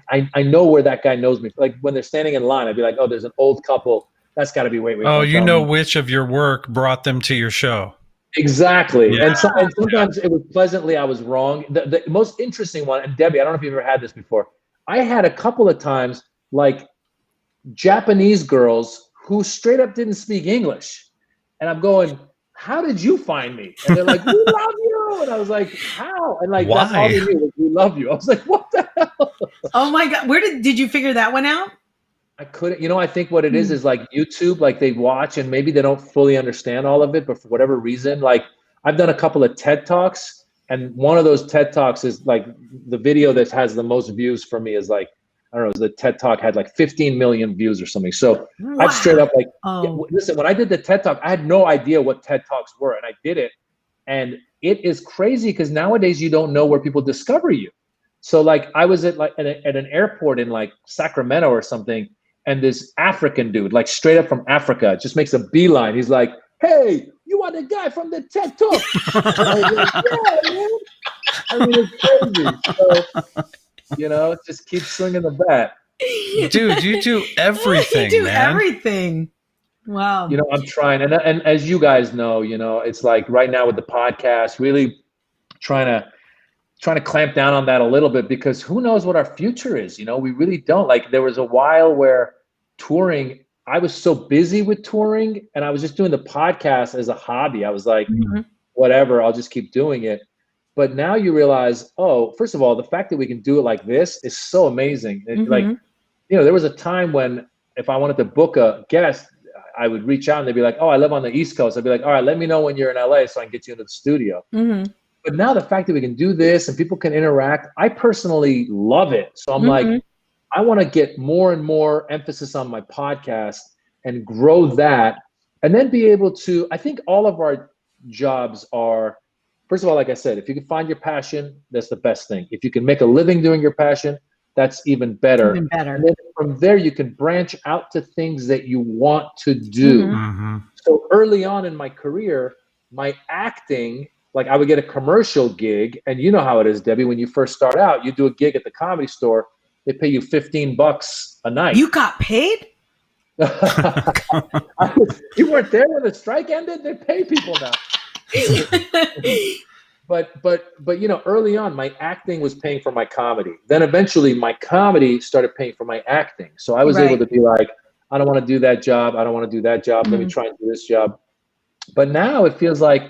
I know where that guy knows me. Like when they're standing in line, I'd be like, oh, there's an old couple. That's got to be Wait. Oh, you know which of your work brought them to your show. Exactly. Yeah. And sometimes it was pleasantly, I was wrong. The most interesting one, and Debbie, I don't know if you've ever had this before. I had a couple of times like Japanese girls who straight up didn't speak English. And I'm going, how did you find me? And they're like, we love you. And I was like, how? And like, why? That's all they knew was we love you. I was like, what the hell? Oh my God. Where did you figure that one out? I couldn't, I think what it is like YouTube, like they watch and maybe they don't fully understand all of it, but for whatever reason, like I've done a couple of TED Talks, and one of those TED Talks is like the video that has the most views for me is like, I don't know, the TED Talk had like 15 million views or something. So wow. I've straight up like, listen, when I did the TED Talk, I had no idea what TED Talks were, and I did it. And it is crazy because nowadays you don't know where people discover you. So like I was at an airport in like Sacramento or something, and this African dude, like straight up from Africa, just makes a beeline. He's like, hey, you are the guy from the TED Talk. I was like, yeah, man. I mean, it's crazy. So, just keep swinging the bat. Dude, you do everything, You do man. everything. Wow. I'm trying. And as you guys know, it's like right now with the podcast, really trying to clamp down on that a little bit, because who knows what our future is? We really don't. Like there was a while where touring, I was so busy with touring and I was just doing the podcast as a hobby. I was like, whatever, I'll just keep doing it. But now you realize, first of all, the fact that we can do it like this is so amazing. Like, there was a time when if I wanted to book a guest, I would reach out and they'd be like, oh, I live on the East Coast. I'd be like, all right, let me know when you're in LA so I can get you into the studio. But now the fact that we can do this and people can interact, I personally love it. So I'm like, I want to get more and more emphasis on my podcast and grow that, and then be able to, I think all of our jobs are, first of all, like I said, if you can find your passion, that's the best thing. If you can make a living doing your passion, that's even better. Even better. And then from there, you can branch out to things that you want to do. So early on in my career, my acting, like I would get a commercial gig, and you know how it is, Debbie, when you first start out, you do a gig at the Comedy Store, they pay you $15 a night. You got paid? You weren't there when the strike ended? They pay people now. But you know, early on, my acting was paying for my comedy. Then eventually my comedy started paying for my acting. So I was able to be like, I don't want to do that job. I don't want to do that job. Let me try and do this job. But now it feels like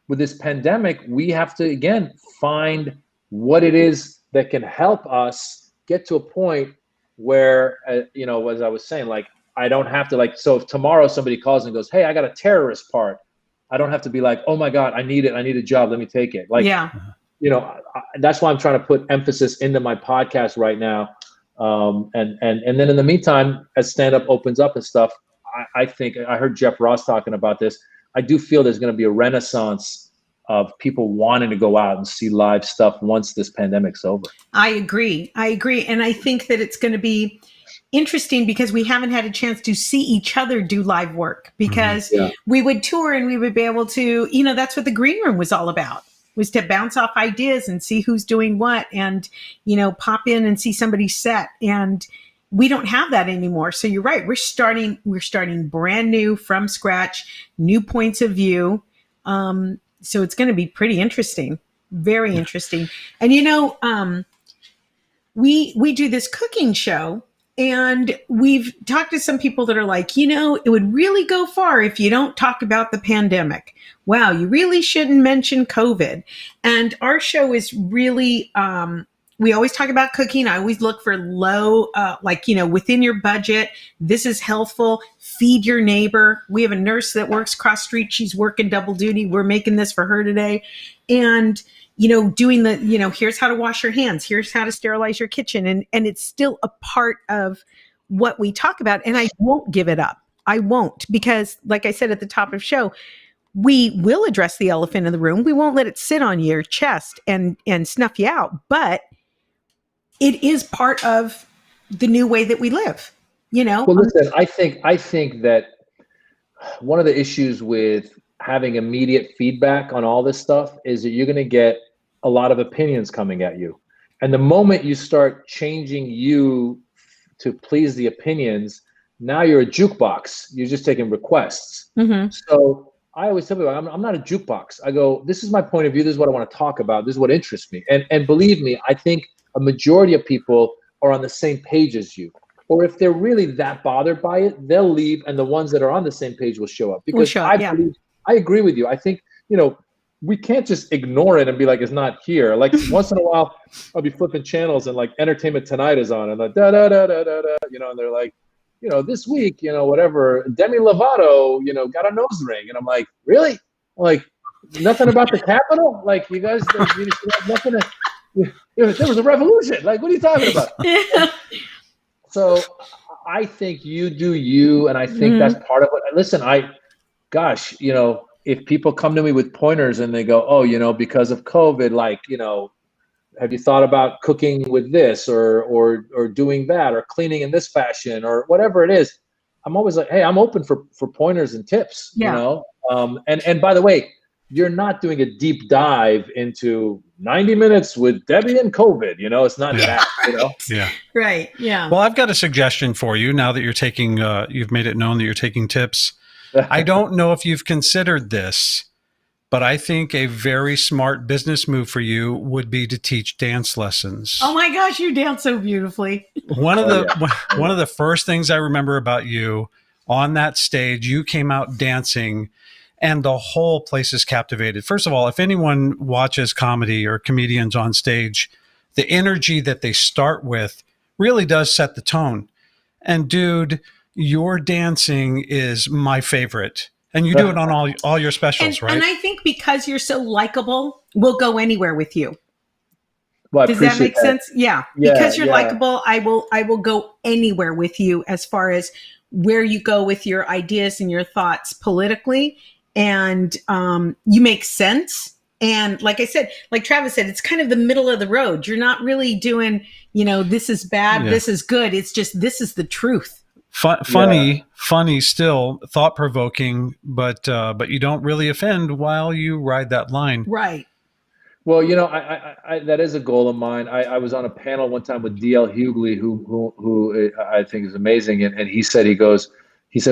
with this pandemic, we have to, again, find what it is that can help us get to a point where, you know, as I was saying, like, I don't have to, like, so if tomorrow somebody calls and goes, hey, I got a terrorist part, I don't have to be like, oh my God, I need it. I need a job. Let me take it. Like, you know, that's why I'm trying to put emphasis into my podcast right now. And then in the meantime, as stand-up opens up and stuff, I think, I heard Jeff Ross talking about this. I do feel there's going to be a renaissance of people wanting to go out and see live stuff once this pandemic's over. I agree. And I think that it's going to be interesting because we haven't had a chance to see each other do live work, because we would tour and we would be able to, you know, that's what the green room was all about, was to bounce off ideas and see who's doing what, and, you know, pop in and see somebody's set. And we don't have that anymore. So you're right. We're starting brand new from scratch, new points of view. So it's going to be pretty interesting, very interesting. And, you know, we do this cooking show, and we've talked to some people that are like, you know, it would really go far if you don't talk about the pandemic. Wow, you really shouldn't mention COVID. And our show is really, we always talk about cooking. I always look for low, like, you know, within your budget. This is healthful. Feed your neighbor. We have a nurse that works cross street. She's working double duty. We're making this for her today. And, you know, doing the, you know, here's how to wash your hands. Here's how to sterilize your kitchen. And it's still a part of what we talk about. And I won't give it up. I won't, because like I said at the top of the show, we will address the elephant in the room. We won't let it sit on your chest and snuff you out. But it is part of the new way that we live, you know? Well, listen, I think that one of the issues with having immediate feedback on all this stuff is that you're going to get a lot of opinions coming at you. And the moment you start changing you to please the opinions, now you're a jukebox. You're just taking requests. So I always tell people, I'm not a jukebox. I go, this is my point of view. This is what I want to talk about. This is what interests me. And believe me, I think a majority of people are on the same page as you. Or if they're really that bothered by it, they'll leave, and the ones that are on the same page will show up. Because I agree with you. I think, you know, we can't just ignore it and be like, it's not here. Like once in a while, I'll be flipping channels and like Entertainment Tonight is on, and like da da da da da da, you know, and they're like, you know, this week, you know, whatever, Demi Lovato, you know, got a nose ring, and I'm like, really? Like nothing about the Capitol? Like you guys, you have nothing. There was a revolution. Like, what are you talking about? So I think you do you, and I think that's part of it. Listen, gosh, you know, if people come to me with pointers and they go, oh, you know, because of COVID, like, you know, have you thought about cooking with this or doing that or cleaning in this fashion or whatever it is? I'm always like, hey, I'm open for pointers and tips, you know? And by the way, you're not doing a deep dive into 90 minutes with Debi and COVID, you know, it's not that, you know? Right. Yeah. Well, I've got a suggestion for you now that you're taking, you've made it known that you're taking tips. I don't know if you've considered this, but I think a very smart business move for you would be to teach dance lessons. Oh my gosh, you dance so beautifully. One of the first things I remember about you on that stage, you came out dancing and the whole place is captivated. First of all, if anyone watches comedy or comedians on stage, the energy that they start with really does set the tone. And dude, your dancing is my favorite. And you do it on all your specials, right? And I think because you're so likable, we'll go anywhere with you. Well, does that make sense? Yeah. Because you're likable, I will go anywhere with you as far as where you go with your ideas and your thoughts politically. and you make sense. And like I said, like Travis said, it's kind of the middle of the road. You're not really doing, this is bad, this is good. It's just, this is the truth. Funny still, thought-provoking, but you don't really offend while you ride that line. Right. Well, I that is a goal of mine. I was on a panel one time with D.L. Hughley, who I think is amazing, and he said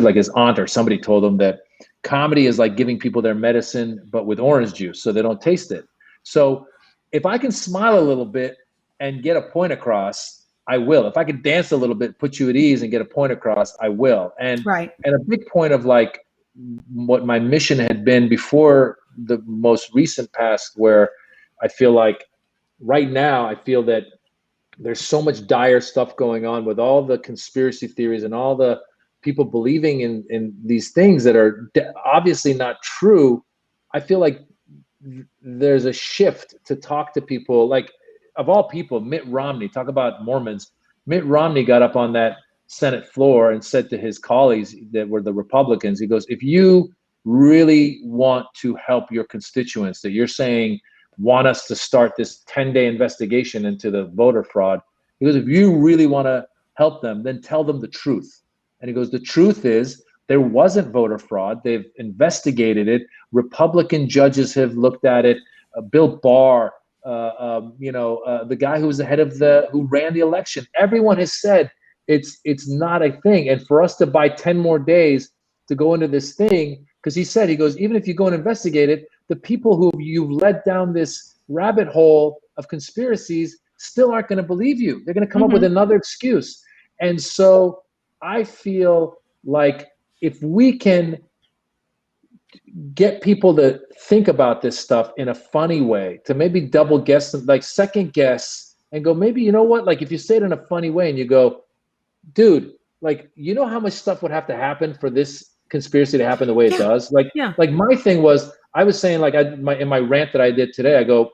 like his aunt or somebody told him that comedy is like giving people their medicine, but with orange juice, so they don't taste it. So if I can smile a little bit and get a point across, I will. If I could dance a little bit, put you at ease and get a point across, I will. And a big point of like what my mission had been before the most recent past, where I feel like right now, I feel that there's so much dire stuff going on with all the conspiracy theories and all the people believing in these things that are obviously not true. I feel like there's a shift to talk to people. Like, of all people, Mitt Romney, talk about Mormons. Mitt Romney got up on that Senate floor and said to his colleagues that were the Republicans, he goes, if you really want to help your constituents that you're saying want us to start this 10-day investigation into the voter fraud, he goes, if you really want to help them, then tell them the truth. And he goes, the truth is there wasn't voter fraud. They've investigated it. Republican judges have looked at it. Bill Barr, the guy who was the head of who ran the election, everyone has said it's not a thing. And for us to buy 10 more days to go into this thing, because he goes, even if you go and investigate it, the people who you've led down this rabbit hole of conspiracies still aren't going to believe you. They're going to come up with another excuse. And so I feel like if we can get people to think about this stuff in a funny way, to maybe double guess, like second guess, and go, maybe, you know what, like if you say it in a funny way and you go, dude, like, you know how much stuff would have to happen for this conspiracy to happen the way it does? Like my thing was, I was saying, like, in my rant that I did today, I go,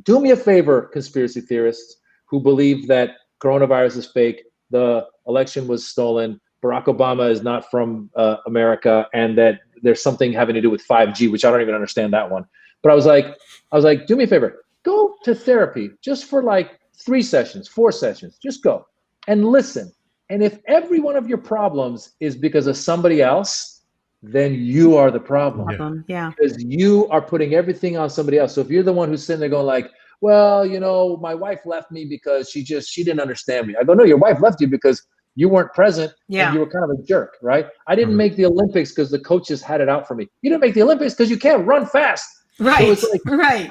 do me a favor, conspiracy theorists who believe that coronavirus is fake, the election was stolen, Barack Obama is not from America, and that there's something having to do with 5G, which I don't even understand that one. But I was like, do me a favor, go to therapy just for like 3 sessions, 4 sessions, just go and listen. And if every one of your problems is because of somebody else, then you are the problem. Yeah. Because you are putting everything on somebody else. So if you're the one who's sitting there going like, well, my wife left me because she didn't understand me. I go, no, your wife left you because you weren't present and you were kind of a jerk, right? I didn't make the Olympics because the coaches had it out for me. You didn't make the Olympics because you can't run fast. Right, so like, right.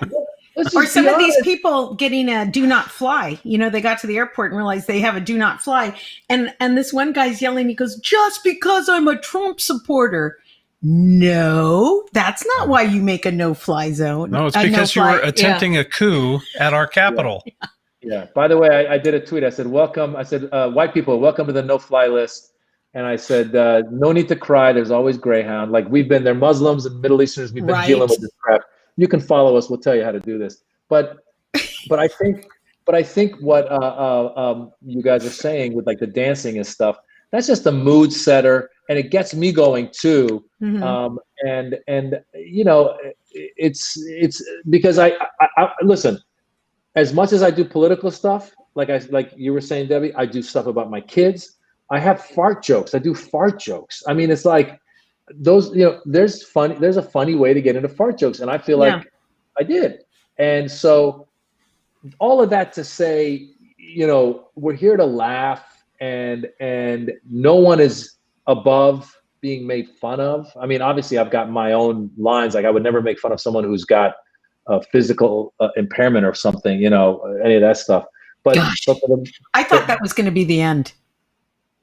Or some of these people getting a do not fly. They got to the airport and realized they have a do not fly. And this one guy's yelling, he goes, just because I'm a Trump supporter. No, that's not why you make a no-fly zone. No, it's because you were attempting a coup at our Capitol. Yeah. By the way, I did a tweet. I said, welcome. I said, white people, welcome to the no-fly list. And I said, no need to cry. There's always Greyhound. Like, we've been there, Muslims and Middle Easterners. We've been dealing with this crap. You can follow us. We'll tell you how to do this. But I think what you guys are saying with like the dancing and stuff, that's just a mood setter, and it gets me going too. It's because I listen. As much as I do political stuff, like you were saying, Debbie, I do stuff about my kids. I have fart jokes. I do fart jokes. I mean, it's like those, there's a funny way to get into fart jokes. And I feel like I did. And so all of that to say, we're here to laugh, and no one is above being made fun of. I mean, obviously I've got my own lines. Like, I would never make fun of someone who's got a physical impairment or something, any of that stuff. But, I thought that was going to be the end.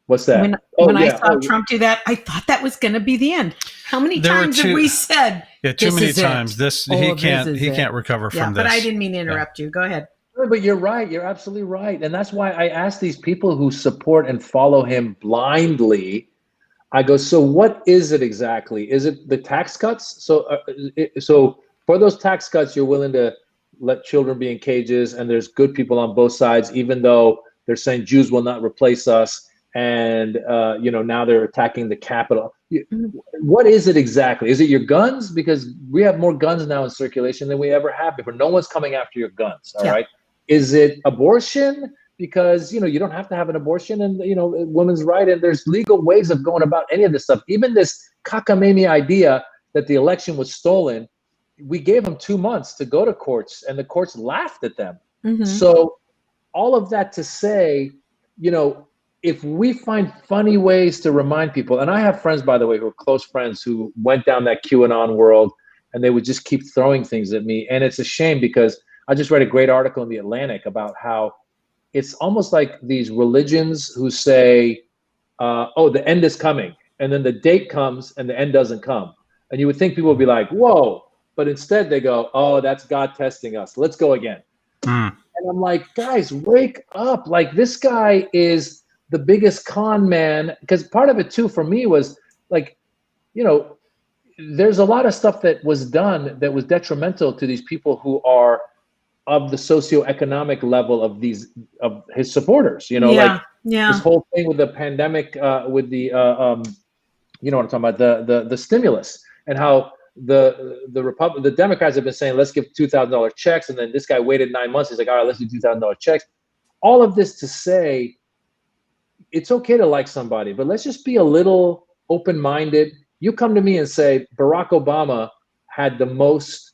What's that? When I saw Trump do that, I thought that was going to be the end. How many times have we said? Yeah, too many times. He can't recover from this. But I didn't mean to interrupt you. Go ahead. But you're right. You're absolutely right. And that's why I ask these people who support and follow him blindly. I go, so what is it exactly? Is it the tax cuts? So for those tax cuts, you're willing to let children be in cages, and there's good people on both sides, even though they're saying Jews will not replace us. and now they're attacking the Capitol. What is it exactly? Is it your guns? Because we have more guns now in circulation than we ever have before. No one's coming after your guns. All right. Is it abortion? Because you don't have to have an abortion, and women's right, and there's legal ways of going about any of this stuff. Even this cockamamie idea that the election was stolen, we gave them 2 months to go to courts, and the courts laughed at them. So all of that to say, if we find funny ways to remind people, and I have friends, by the way, who are close friends who went down that QAnon world, and they would just keep throwing things at me. And it's a shame, because I just read a great article in The Atlantic about how it's almost like these religions who say, oh, the end is coming. And then the date comes and the end doesn't come. And you would think people would be like, whoa. But instead they go, oh, that's God testing us. Let's go again. And I'm like, guys, wake up. Like, this guy is the biggest con man. Because part of it too for me was like, there's a lot of stuff that was done that was detrimental to these people who are of the socioeconomic level of his supporters. This whole thing with the pandemic, with the what I'm talking about, the stimulus, and how the Democrats have been saying, let's give $2,000 checks, and then this guy waited 9 months. He's like, all right, let's do $2,000 checks. All of this to say, it's okay to like somebody, but let's just be a little open-minded. You come to me and say Barack Obama had the most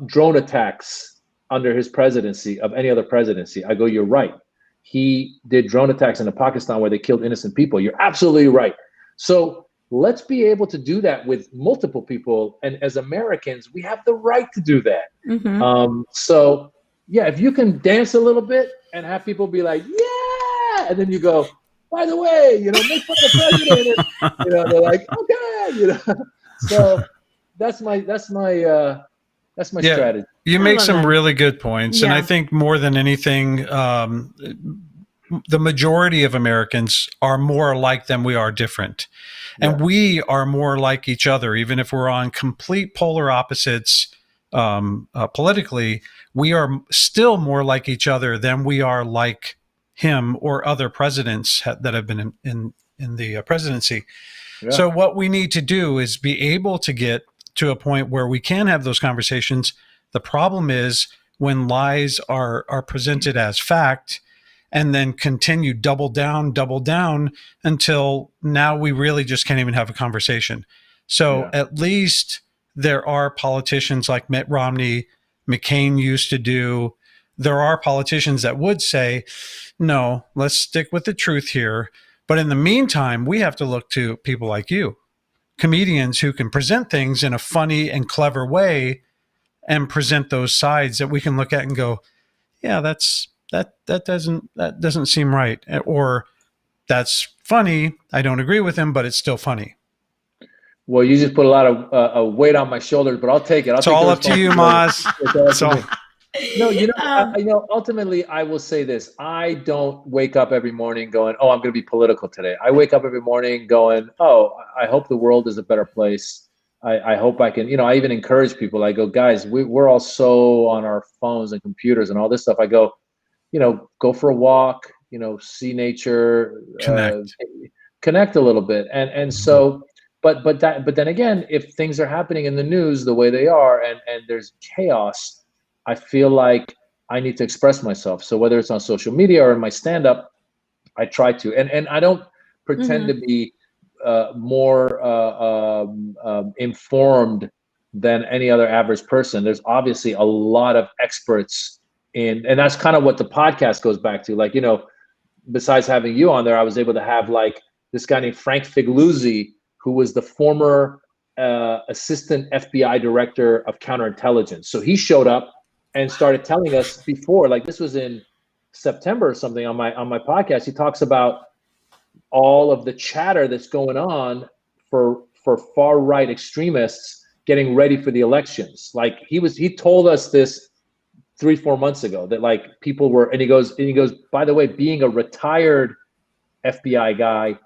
drone attacks under his presidency of any other presidency. I go, you're right. He did drone attacks in Pakistan where they killed innocent people. You're absolutely right. So let's be able to do that with multiple people. And as Americans, we have the right to do that. So yeah, if you can dance a little bit and have people be like, yeah, and then you go, by the way, make fun of the president. And, they're like, okay, So that's my strategy. You make some really good points. And I think more than anything, the majority of Americans are more alike than we are different. And we are more like each other, even if we're on complete polar opposites politically. We are still more like each other than we are like him or other presidents that have been in the presidency. So what we need to do is be able to get to a point where we can have those conversations. The problem is when lies are presented as fact and then continue double down until now we really just can't even have a conversation. So at least there are politicians like Mitt Romney, McCain used to do. There are politicians that would say, no, let's stick with the truth here. But in the meantime, we have to look to people like you, comedians who can present things in a funny and clever way and present those sides that we can look at and go, yeah, that doesn't seem right. Or that's funny. I don't agree with him, but it's still funny. Well, you just put a lot of weight on my shoulders, but I'll take it. It's all up to you, Maz. No, ultimately, I will say this. I don't wake up every morning going, oh, I'm going to be political today. I wake up every morning going, oh, I hope the world is a better place. I hope I can, I even encourage people. I go, guys, we're all so on our phones and computers and all this stuff. I go, go for a walk, see nature, connect a little bit. And so, but then again, if things are happening in the news the way they are, and there's chaos, I feel like I need to express myself. So whether it's on social media or in my stand-up, I try to. And I don't pretend to be more informed than any other average person. There's obviously a lot of experts and that's kind of what the podcast goes back to. Like, besides having you on there, I was able to have like this guy named Frank Figliuzzi, who was the former assistant FBI director of counterintelligence. So he showed up and started telling us before, like this was in September or something on my podcast. He talks about all of the chatter that's going on for far right extremists getting ready for the elections. Like he told us this 3-4 months ago that like people were, and he goes, by the way, being a retired FBI guy,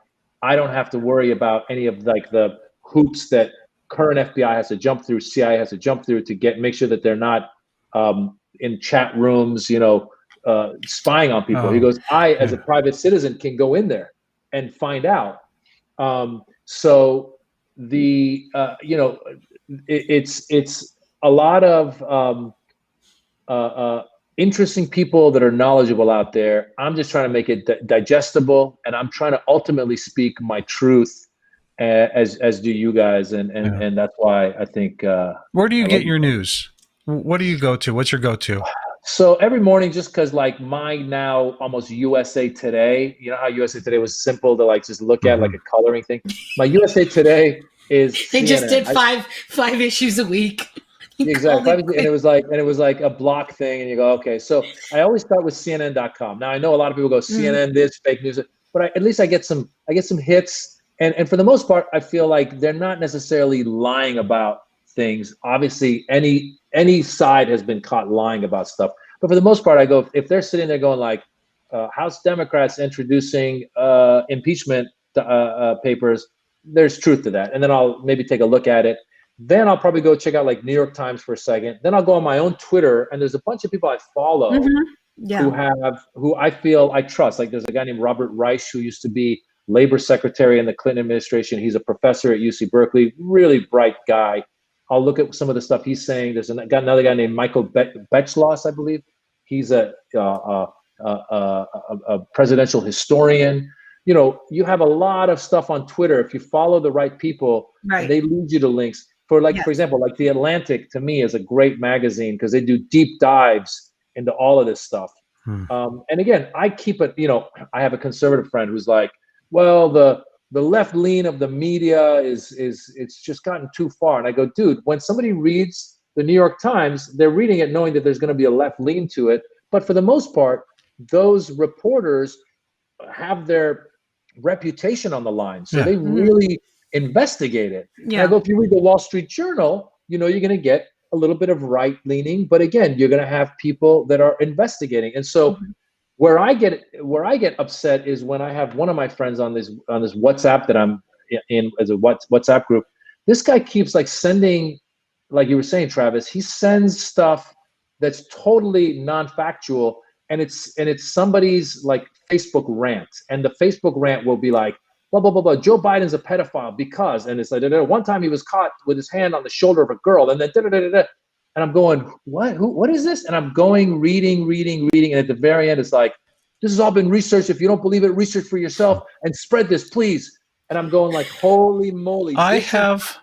I don't have to worry about any of like the hoops that current FBI has to jump through, CIA has to jump through to make sure that they're not in chat rooms, spying on people. He goes, I, as a private citizen, can go in there. and find out. So the it's a lot of interesting people that are knowledgeable out there. I'm just trying to make it digestible, and I'm trying to ultimately speak my truth, as do you guys, and that's why I think. Where do you get your news? What do you go to? What's your go-to? So every morning, just because like my now almost USA Today, you know how USA Today was simple to like just look at like a coloring thing. My USA Today is they CNN. just did five issues a week. Exactly, and it was like a block thing, and you go, okay. So I always start with CNN.com. Now I know a lot of people go CNN this fake news, but at least I get some hits, and for the most part, I feel like they're not necessarily lying about things. Obviously, any side has been caught lying about stuff, but for the most part, I go, if they're sitting there going like House Democrats introducing impeachment papers, there's truth to that, and then I'll maybe take a look at it. Then I'll probably go check out like New York Times for a second. Then I'll go on my own Twitter, and there's a bunch of people I follow who I feel I trust. Like there's a guy named Robert Reich who used to be labor secretary in the Clinton administration. He's a professor at UC Berkeley, really bright guy. I'll look at some of the stuff he's saying. There's another guy named Michael Betchloss, I believe. He's a presidential historian. You know, you have a lot of stuff on Twitter. If you follow the right people, they lead you to links. For example, like The Atlantic to me is a great magazine because they do deep dives into all of this stuff. And again, I keep it, I have a conservative friend who's like, well, the left lean of the media it's just gotten too far. And I go, dude, when somebody reads the New York Times, they're reading it knowing that there's going to be a left lean to it. But for the most part, those reporters have their reputation on the line. So they really investigate it. Yeah. I go, if you read the Wall Street Journal, you're going to get a little bit of right leaning, but again, you're going to have people that are investigating. And so where I get upset is when I have one of my friends on this WhatsApp that I'm in as a WhatsApp group. This guy keeps like sending, like you were saying, Travis, he sends stuff that's totally non-factual, and it's somebody's like Facebook rant, and the Facebook rant will be like, blah, blah, blah, blah. Joe Biden's a pedophile because, and it's like, one time he was caught with his hand on the shoulder of a girl, and then and I'm going, what? What is this? And I'm going, reading, and at the very end, it's like, this has all been researched. If you don't believe it, research for yourself and spread this, please. And I'm going like, holy moly. I have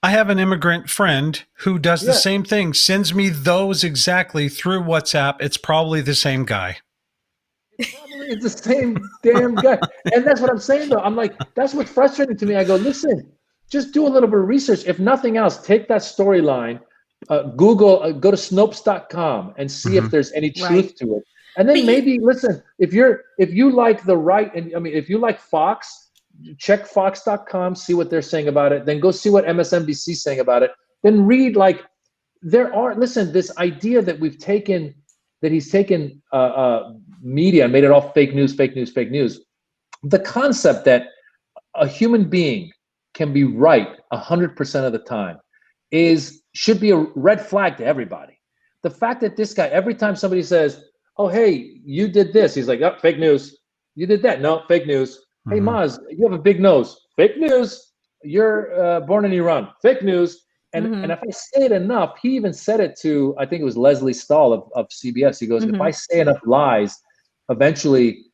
an immigrant friend who does the same thing, sends me those exactly through WhatsApp. It's probably the same guy. It's the same damn guy. And that's what I'm saying, though. I'm like, that's what's frustrating to me. I go, listen, just do a little bit of research. If nothing else, take that storyline, Google, go to Snopes.com and see if there's any truth to it. And then maybe, listen, if you like the right, and I mean, if you like Fox, check Fox.com, see what they're saying about it. Then go see what MSNBC is saying about it. Then read, like, this idea that he's taken media and made it all fake news. The concept that a human being can be right 100% of the time should be a red flag to everybody. The fact that this guy, every time somebody says, oh, hey, you did this, he's like, oh, fake news. You did that. No, fake news. Hey, Maz, you have a big nose. Fake news. You're born in Iran. Fake news. And if I say it enough, he even said it to, I think it was Leslie Stahl of CBS. He goes, if I say enough lies, eventually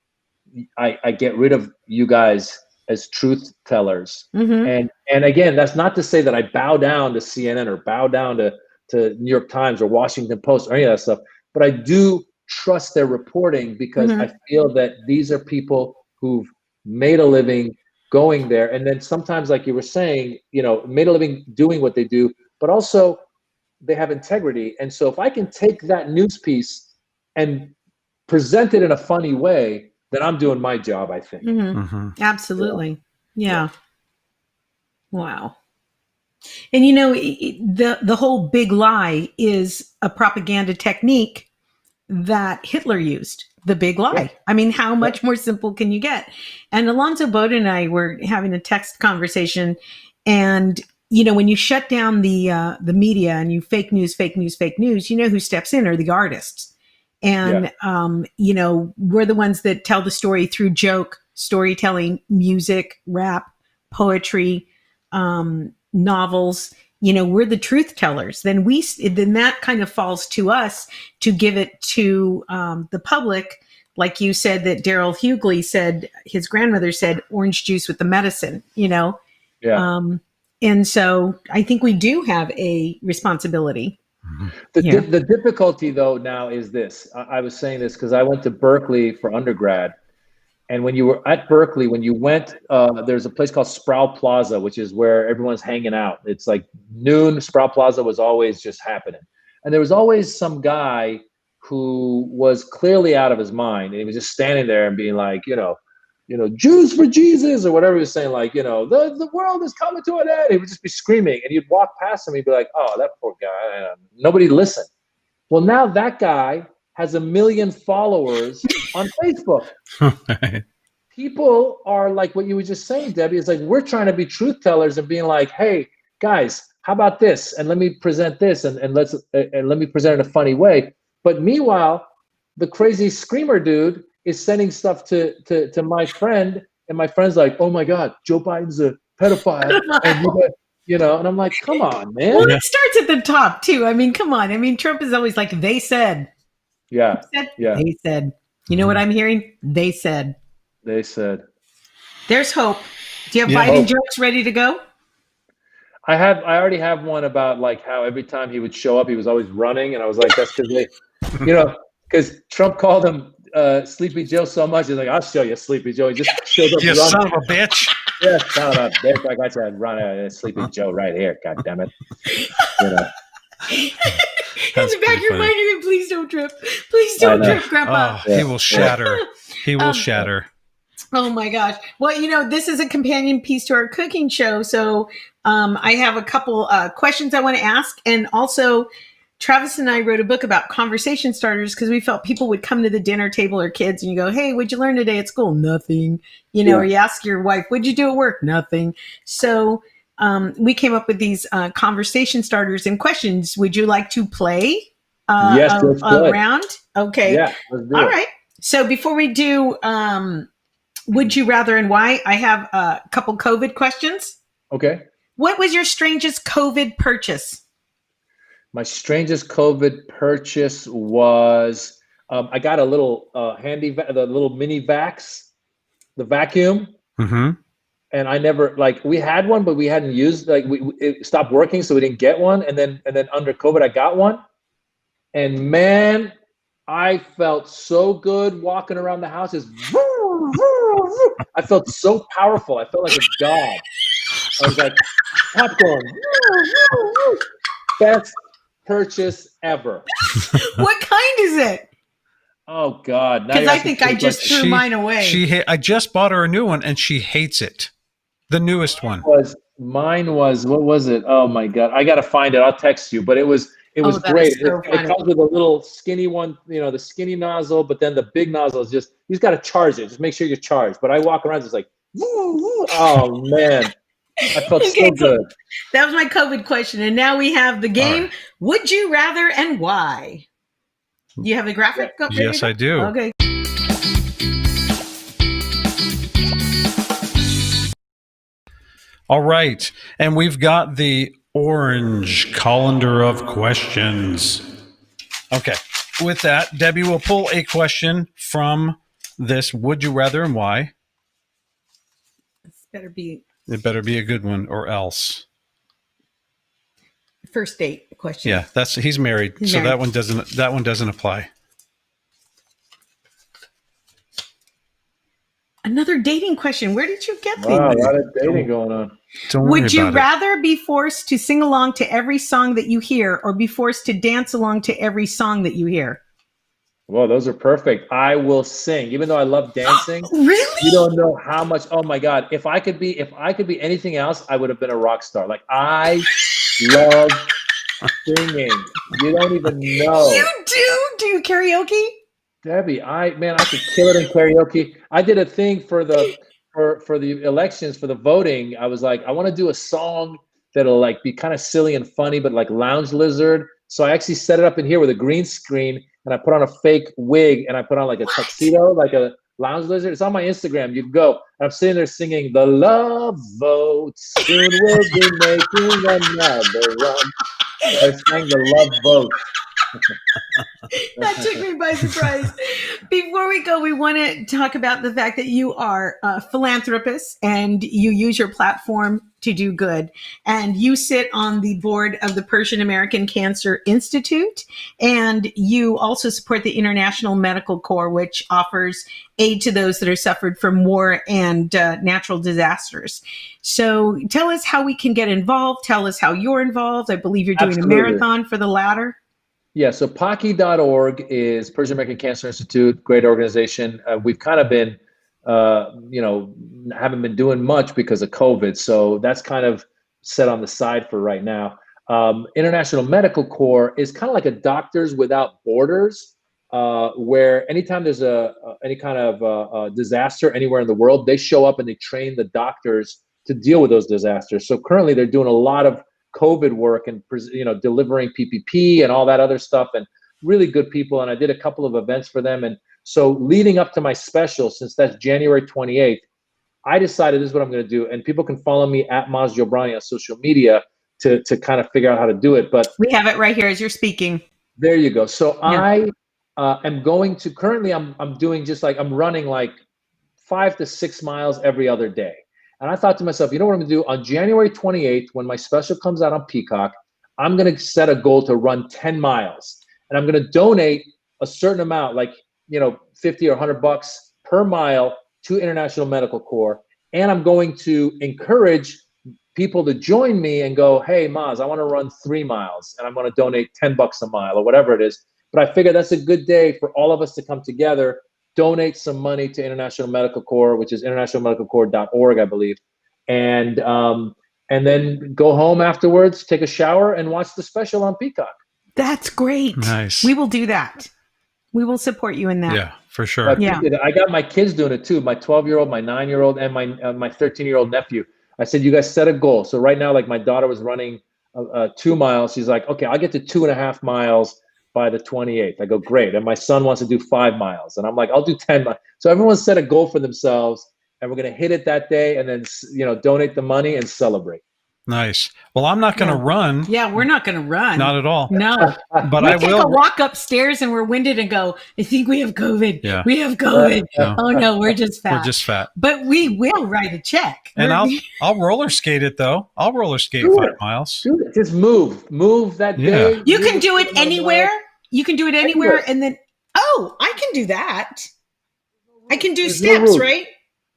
I get rid of you guys as truth tellers. And again, that's not to say that I bow down to CNN or bow down to New York Times or Washington Post or any of that stuff, but I do trust their reporting because I feel that these are people who've made a living going there. And then sometimes, like you were saying, made a living doing what they do, but also they have integrity. And so if I can take that news piece and present it in a funny way, then I'm doing my job, I think. Absolutely. Yeah. Wow. And the whole big lie is a propaganda technique that Hitler used. The big lie. Yeah. I mean, how much more simple can you get? And Alonzo Bode and I were having a text conversation, and when you shut down the media and you fake news, who steps in are the artists. And we're the ones that tell the story through joke, storytelling, music, rap, poetry, novels. We're the truth tellers. Then that kind of falls to us to give it to the public. Like you said, that Daryl Hughley said, his grandmother said, orange juice with the medicine, Yeah. And so I think we do have a responsibility. The difficulty, though, now is this. I was saying this because I went to Berkeley for undergrad. And when you were at Berkeley, when you went, there's a place called Sproul Plaza, which is where everyone's hanging out. It's like noon. Sproul Plaza was always just happening. And there was always some guy who was clearly out of his mind. And he was just standing there and being like, Jews for Jesus, or whatever he was saying, like, the world is coming to an end. He would just be screaming. And you'd walk past him, he'd be like, oh, that poor guy. Nobody listened. Well, now that guy has 1 million followers on Facebook. People are like what you were just saying, Debbie. It's like we're trying to be truth tellers and being like, hey, guys, how about this? And let me present this and let me present it in a funny way. But meanwhile, the crazy screamer dude is sending stuff to my friend, and my friend's like, oh my God, Joe Biden's a pedophile. And and I'm like, come on, man. Well, it starts at the top too. I mean, come on. I mean, Trump is always like, they said. Yeah. They said. You know what I'm hearing? They said. They said. There's hope. Do you have Biden jokes ready to go? I already have one about like how every time he would show up, he was always running, and I was like, that's because because Trump called him Sleepy Joe so much. He's like, I'll show you, Sleepy Joe. He just showed up. You son of a bitch. Yeah, son of a bitch. I got you run Sleepy Joe right here. God damn it. In the back of your mind, you're going, please don't trip. Please don't trip, Grandpa. Oh, he will shatter. He will shatter. Oh my gosh. Well, this is a companion piece to our cooking show. So I have a couple questions I want to ask. And also, Travis and I wrote a book about conversation starters because we felt people would come to the dinner table or kids and you go, hey, what'd you learn today at school? Nothing. Or you ask your wife, what'd you do at work? Nothing. So we came up with these conversation starters and questions. Would you like to play yes, a round? Okay. Yeah, let's do it. All right. So before we do would you rather and why, I have a couple COVID questions. Okay. What was your strangest COVID purchase? My strangest COVID purchase was I got a little the little mini vax, the vacuum. Mm-hmm. And I never we had one, but we hadn't used it stopped working, so we didn't get one. And then under COVID, I got one, and man, I felt so good walking around the house. I felt so powerful. I felt like a god. I was like popcorn. Best purchase ever. What kind is it? Oh God! Because I think I just threw mine away. I just bought her a new one, and she hates it. The newest one. Mine was what was it? Oh my God! I gotta find it. I'll text you. But it was great. So it comes with a little skinny one, the skinny nozzle. But then the big nozzle is just you just gotta charge it. Just make sure you're charged. But I walk around just like, oh man, I felt so good. That was my COVID question, and now we have the game. Right. Would you rather and why? Do you have a graphic? Yes, I do. Okay. All right. And we've got the orange colander of questions. Okay. With that, Debbie will pull a question from this Would You Rather and Why. It better be a good one or else. First date question. Yeah, he's married. So that one doesn't apply. Another dating question. Where did you get these? Wow, a lot of dating going on. Would you rather be forced to sing along to every song that you hear or be forced to dance along to every song that you hear? Well, those are perfect. I will sing, even though I love dancing. Really? You don't know how much. Oh my God! If I could be anything else, I would have been a rock star. Like I love singing. You don't even know. You do? Do you karaoke? Debbie, I could kill it in karaoke. I did a thing for the elections, for the voting. I was like, I want to do a song that'll like be kind of silly and funny, but like Lounge Lizard. So I actually set it up in here with a green screen, and I put on a fake wig, and I put on like a tuxedo, like a Lounge Lizard. It's on my Instagram. You can go. I'm sitting there singing the love vote. Soon we'll be making another run. I sang the love vote. That took me by surprise. Before we go, we want to talk about the fact that you are a philanthropist and you use your platform to do good. And you sit on the board of the Persian American Cancer Institute. And you also support the International Medical Corps, which offers aid to those that are suffered from war and natural disasters. So tell us how we can get involved. Tell us how you're involved. I believe you're doing Absolutely. a marathon for the latter. Yeah, so PACI.org is Persian American Cancer Institute, great organization. We've kind of been, haven't been doing much because of COVID. So that's kind of set on the side for right now. International Medical Corps is kind of like a Doctors Without Borders, where anytime there's any kind of disaster anywhere in the world, they show up and they train the doctors to deal with those disasters. So currently they're doing a lot of COVID work and delivering PPP and all that other stuff, and really good people. And I did a couple of events for them. And so leading up to my special, since that's January 28th, I decided this is what I'm going to do. And people can follow me at Maz Jobrani on social media to kind of figure out how to do it. But we have it right here as you're speaking. There you go. So yeah. I am going to currently I'm doing I'm running like 5 to 6 miles every other day. And I thought to myself, you know what I'm going to do? On January 28th, when my special comes out on Peacock, I'm going to set a goal to run 10 miles. And I'm going to donate a certain amount, like, 50 or $100 per mile to International Medical Corps. And I'm going to encourage people to join me and go, hey, Maz, I want to run 3 miles and I'm going to donate $10 a mile or whatever it is. But I figure that's a good day for all of us to come together, donate some money to International Medical Corps, which is internationalmedicalcorps.org, I believe, and then go home afterwards, take a shower, and watch the special on Peacock. That's great. Nice. We will do that. We will support you in that. Yeah, for sure. I got my kids doing it too. My 12-year-old, my 9-year-old, and my 13-year-old nephew. I said, you guys set a goal. So right now, like my daughter was running 2 miles. She's like, okay, I'll get to 2.5 miles by the 28th. I go, great. And my son wants to do 5 miles. And I'm like, I'll do 10 miles. So everyone set a goal for themselves and we're going to hit it that day and then, donate the money and celebrate. Nice. Well, I'm not going to run. Yeah, we're not going to run. Not at all. No. But we I will take a walk upstairs and we're winded and go, I think we have COVID. Yeah. We have COVID. No. Oh no, we're just fat. We're just fat. But we will write a check. And I'll roller skate it though. I'll roller skate 5 miles. Just move that day. You can do it anywhere. You can do it anywhere. And then, I can do that. I can do steps, right?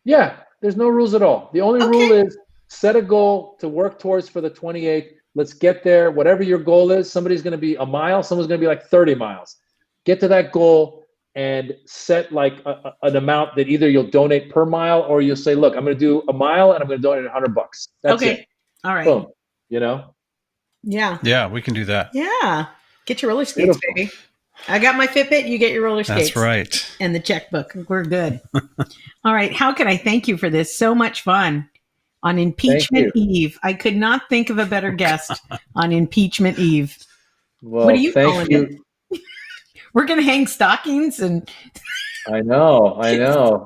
Yeah, there's no rules at all. The only rule is set a goal to work towards for the 28th. Let's get there. Whatever your goal is, somebody's going to be a mile. Someone's going to be like 30 miles. Get to that goal and set like an amount that either you'll donate per mile or you'll say, look, I'm going to do a mile and I'm going to donate $100. That's it. All right. Boom. Yeah. Yeah, we can do that. Yeah. Get your roller skates, baby. I got my Fitbit. You get your roller skates. That's right. And the checkbook. We're good. All right. How can I thank you for this? So much fun. On Impeachment Eve. I could not think of a better guest on Impeachment Eve. Well, what are you calling it? We're going to hang stockings and... I know.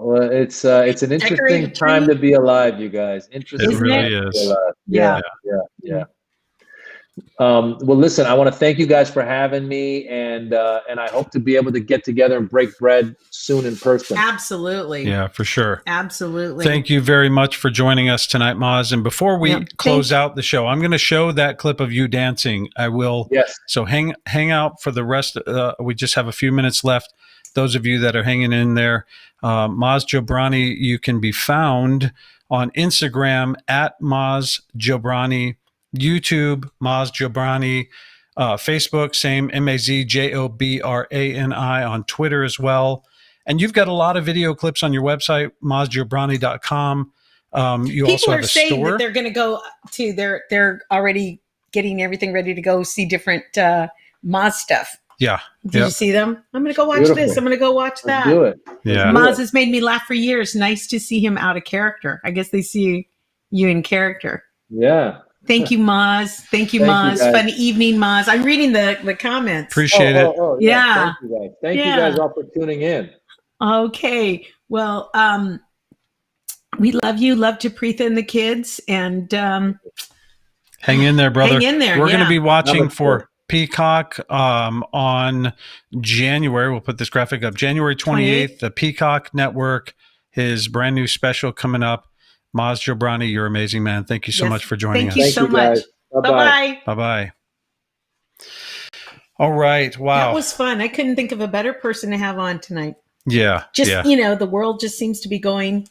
Well, it's an interesting time to be alive, you guys. Interesting. It really is. Yeah. Well, listen, I want to thank you guys for having me, and I hope to be able to get together and break bread soon in person. Absolutely. Yeah, for sure. Absolutely. Thank you very much for joining us tonight, Maz. And before we close out the show, I'm going to show that clip of you dancing. I will. Yes. So hang out for the rest. We just have a few minutes left. Those of you that are hanging in there, Maz Jobrani, you can be found on Instagram at Maz Jobrani, YouTube, Maz Jobrani, Facebook, same MazJobrani on Twitter as well. And you've got a lot of video clips on your website, mazjobrani.com. You also have a store. People are saying that they're going to go to, they're already getting everything ready to go see different Maz stuff. Yeah. Did you see them? I'm going to go watch this. I'm going to go watch that. Do it. Yeah. Maz has made me laugh for years. Nice to see him out of character. I guess they see you in character. Yeah. Thank you, Maz. Thank you, Maz. Fun evening, Maz. I'm reading the comments. Appreciate it. Yeah. Thank you guys all for tuning in. Okay. Well, we love you. Love to Preetha and the kids. And hang in there, brother. Hang in there. We're going to be watching Number for four. Peacock on January. We'll put this graphic up. January 28th, the Peacock Network, his brand new special coming up. Maz Jobrani, you're amazing, man. Thank you so much for joining us. Thank you so much. Guys. Bye-bye. Bye-bye. Bye-bye. All right. Wow. That was fun. I couldn't think of a better person to have on tonight. Yeah. Just, yeah. the world just seems to be going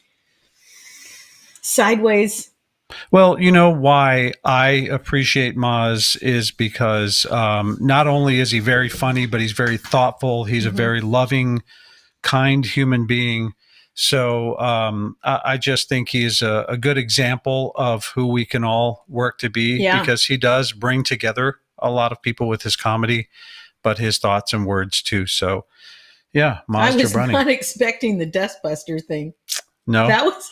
sideways. Well, you know why I appreciate Maz is because not only is he very funny, but he's very thoughtful. He's a very loving, kind human being. So I just think he's a good example of who we can all work to be because he does bring together a lot of people with his comedy, but his thoughts and words too. So, yeah, Maz Jobrani. I was not expecting the Dustbuster thing. No, that was.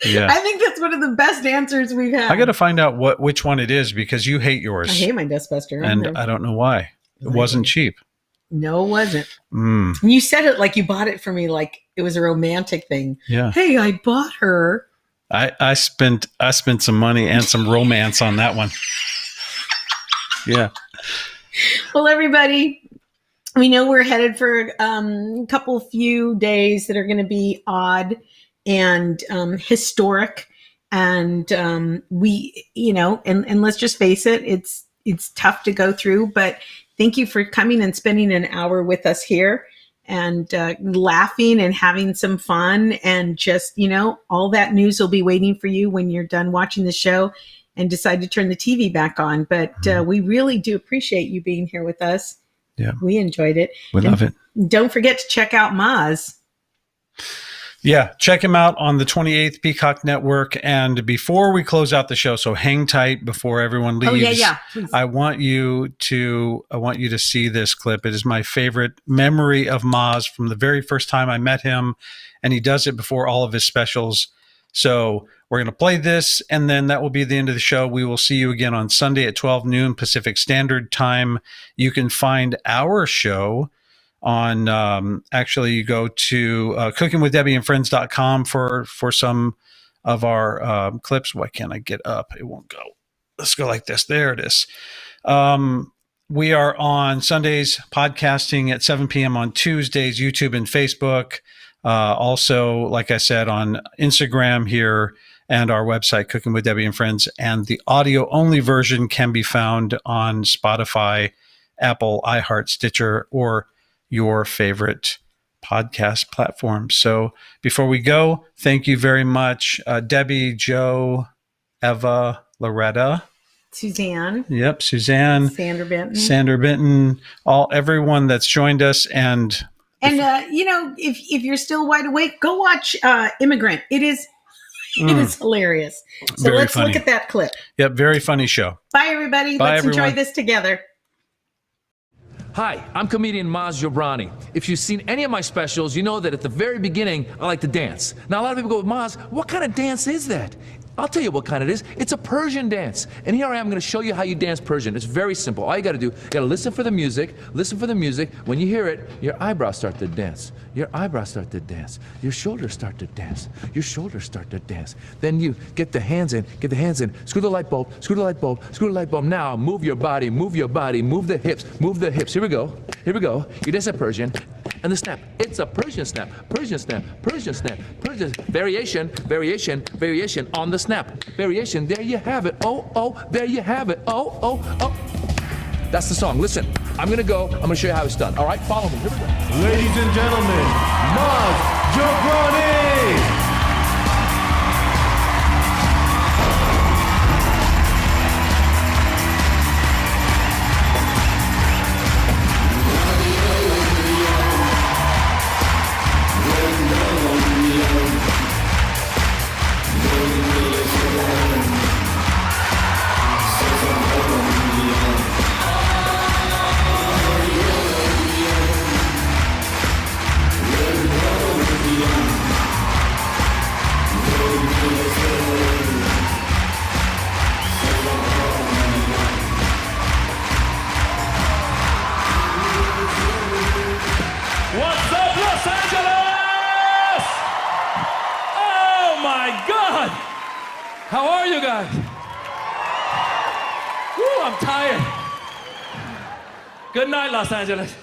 Yeah, I think that's one of the best answers we've had. I got to find out which one it is because you hate yours. I hate my Dustbuster, and I don't know why. It wasn't cheap. No, it wasn't. You said it like you bought it for me, like it was a romantic thing. Yeah. Hey, I bought her. I spent some money and some romance on that one. Yeah. Well, everybody, we know we're headed for a few days that are going to be odd and historic. And we, and let's just face it, it's tough to go through, but thank you for coming and spending an hour with us here and laughing and having some fun. And just, all that news will be waiting for you when you're done watching the show and decide to turn the TV back on. But we really do appreciate you being here with us. Yeah. We enjoyed it. We love it. Don't forget to check out Maz. Yeah, check him out on the 28th Peacock Network. And before we close out the show, so hang tight before everyone leaves. Oh, yeah. Please. I want you to see this clip. It is my favorite memory of Maz from the very first time I met him, and he does it before all of his specials. So we're going to play this, and then that will be the end of the show. We will see you again on Sunday at 12 noon Pacific Standard Time. You can find our show on actually you go to cookingwithdebbieandfriends.com for some of our clips. Why can't I get up? It won't go. Let's go like this. There it is. We are on Sundays podcasting at 7 p.m. on Tuesdays, YouTube and Facebook. Also, like I said, on Instagram here and our website, Cooking with Debbie and Friends. And the audio only version can be found on Spotify, Apple, iHeart, Stitcher, or your favorite podcast platform. So before we go, thank you very much, Debbie, Joe, Eva, Loretta, Suzanne. Yep, Suzanne, Sandra Benton, everyone that's joined us. And if you're still wide awake, go watch Immigrant. It is hilarious. So very let's funny. Look at that clip. Yep, very funny show. Bye, everybody. Bye, let's everyone. enjoy this together. Hi, I'm comedian Maz Jobrani. If you've seen any of my specials, you know that at the very beginning, I like to dance. Now, a lot of people go, Maz, what kind of dance is that? I'll tell you what kind it is. It's a Persian dance. And here I am going to show you how you dance Persian. It's very simple. All you got to do, you got to listen for the music. Listen for the music. When you hear it, your eyebrows start to dance. Your eyebrows start to dance. Your shoulders start to dance. Your shoulders start to dance. Then you get the hands in. Get the hands in. Screw the light bulb. Screw the light bulb. Screw the light bulb. Now move your body. Move your body. Move the hips. Move the hips. Here we go. Here we go. You dance a Persian. And the snap. It's a Persian snap. Persian snap. Persian snap. Persian variation. Variation. Variation on the snap. Variation. There you have it. Oh, oh. There you have it. Oh, oh, oh. That's the song. Listen. I'm gonna go. I'm gonna show you how it's done. All right. Follow me. Here we go. Ladies and gentlemen, Maz Jobrani. Oh my God! How are you guys? Woo, I'm tired. Good night, Los Angeles.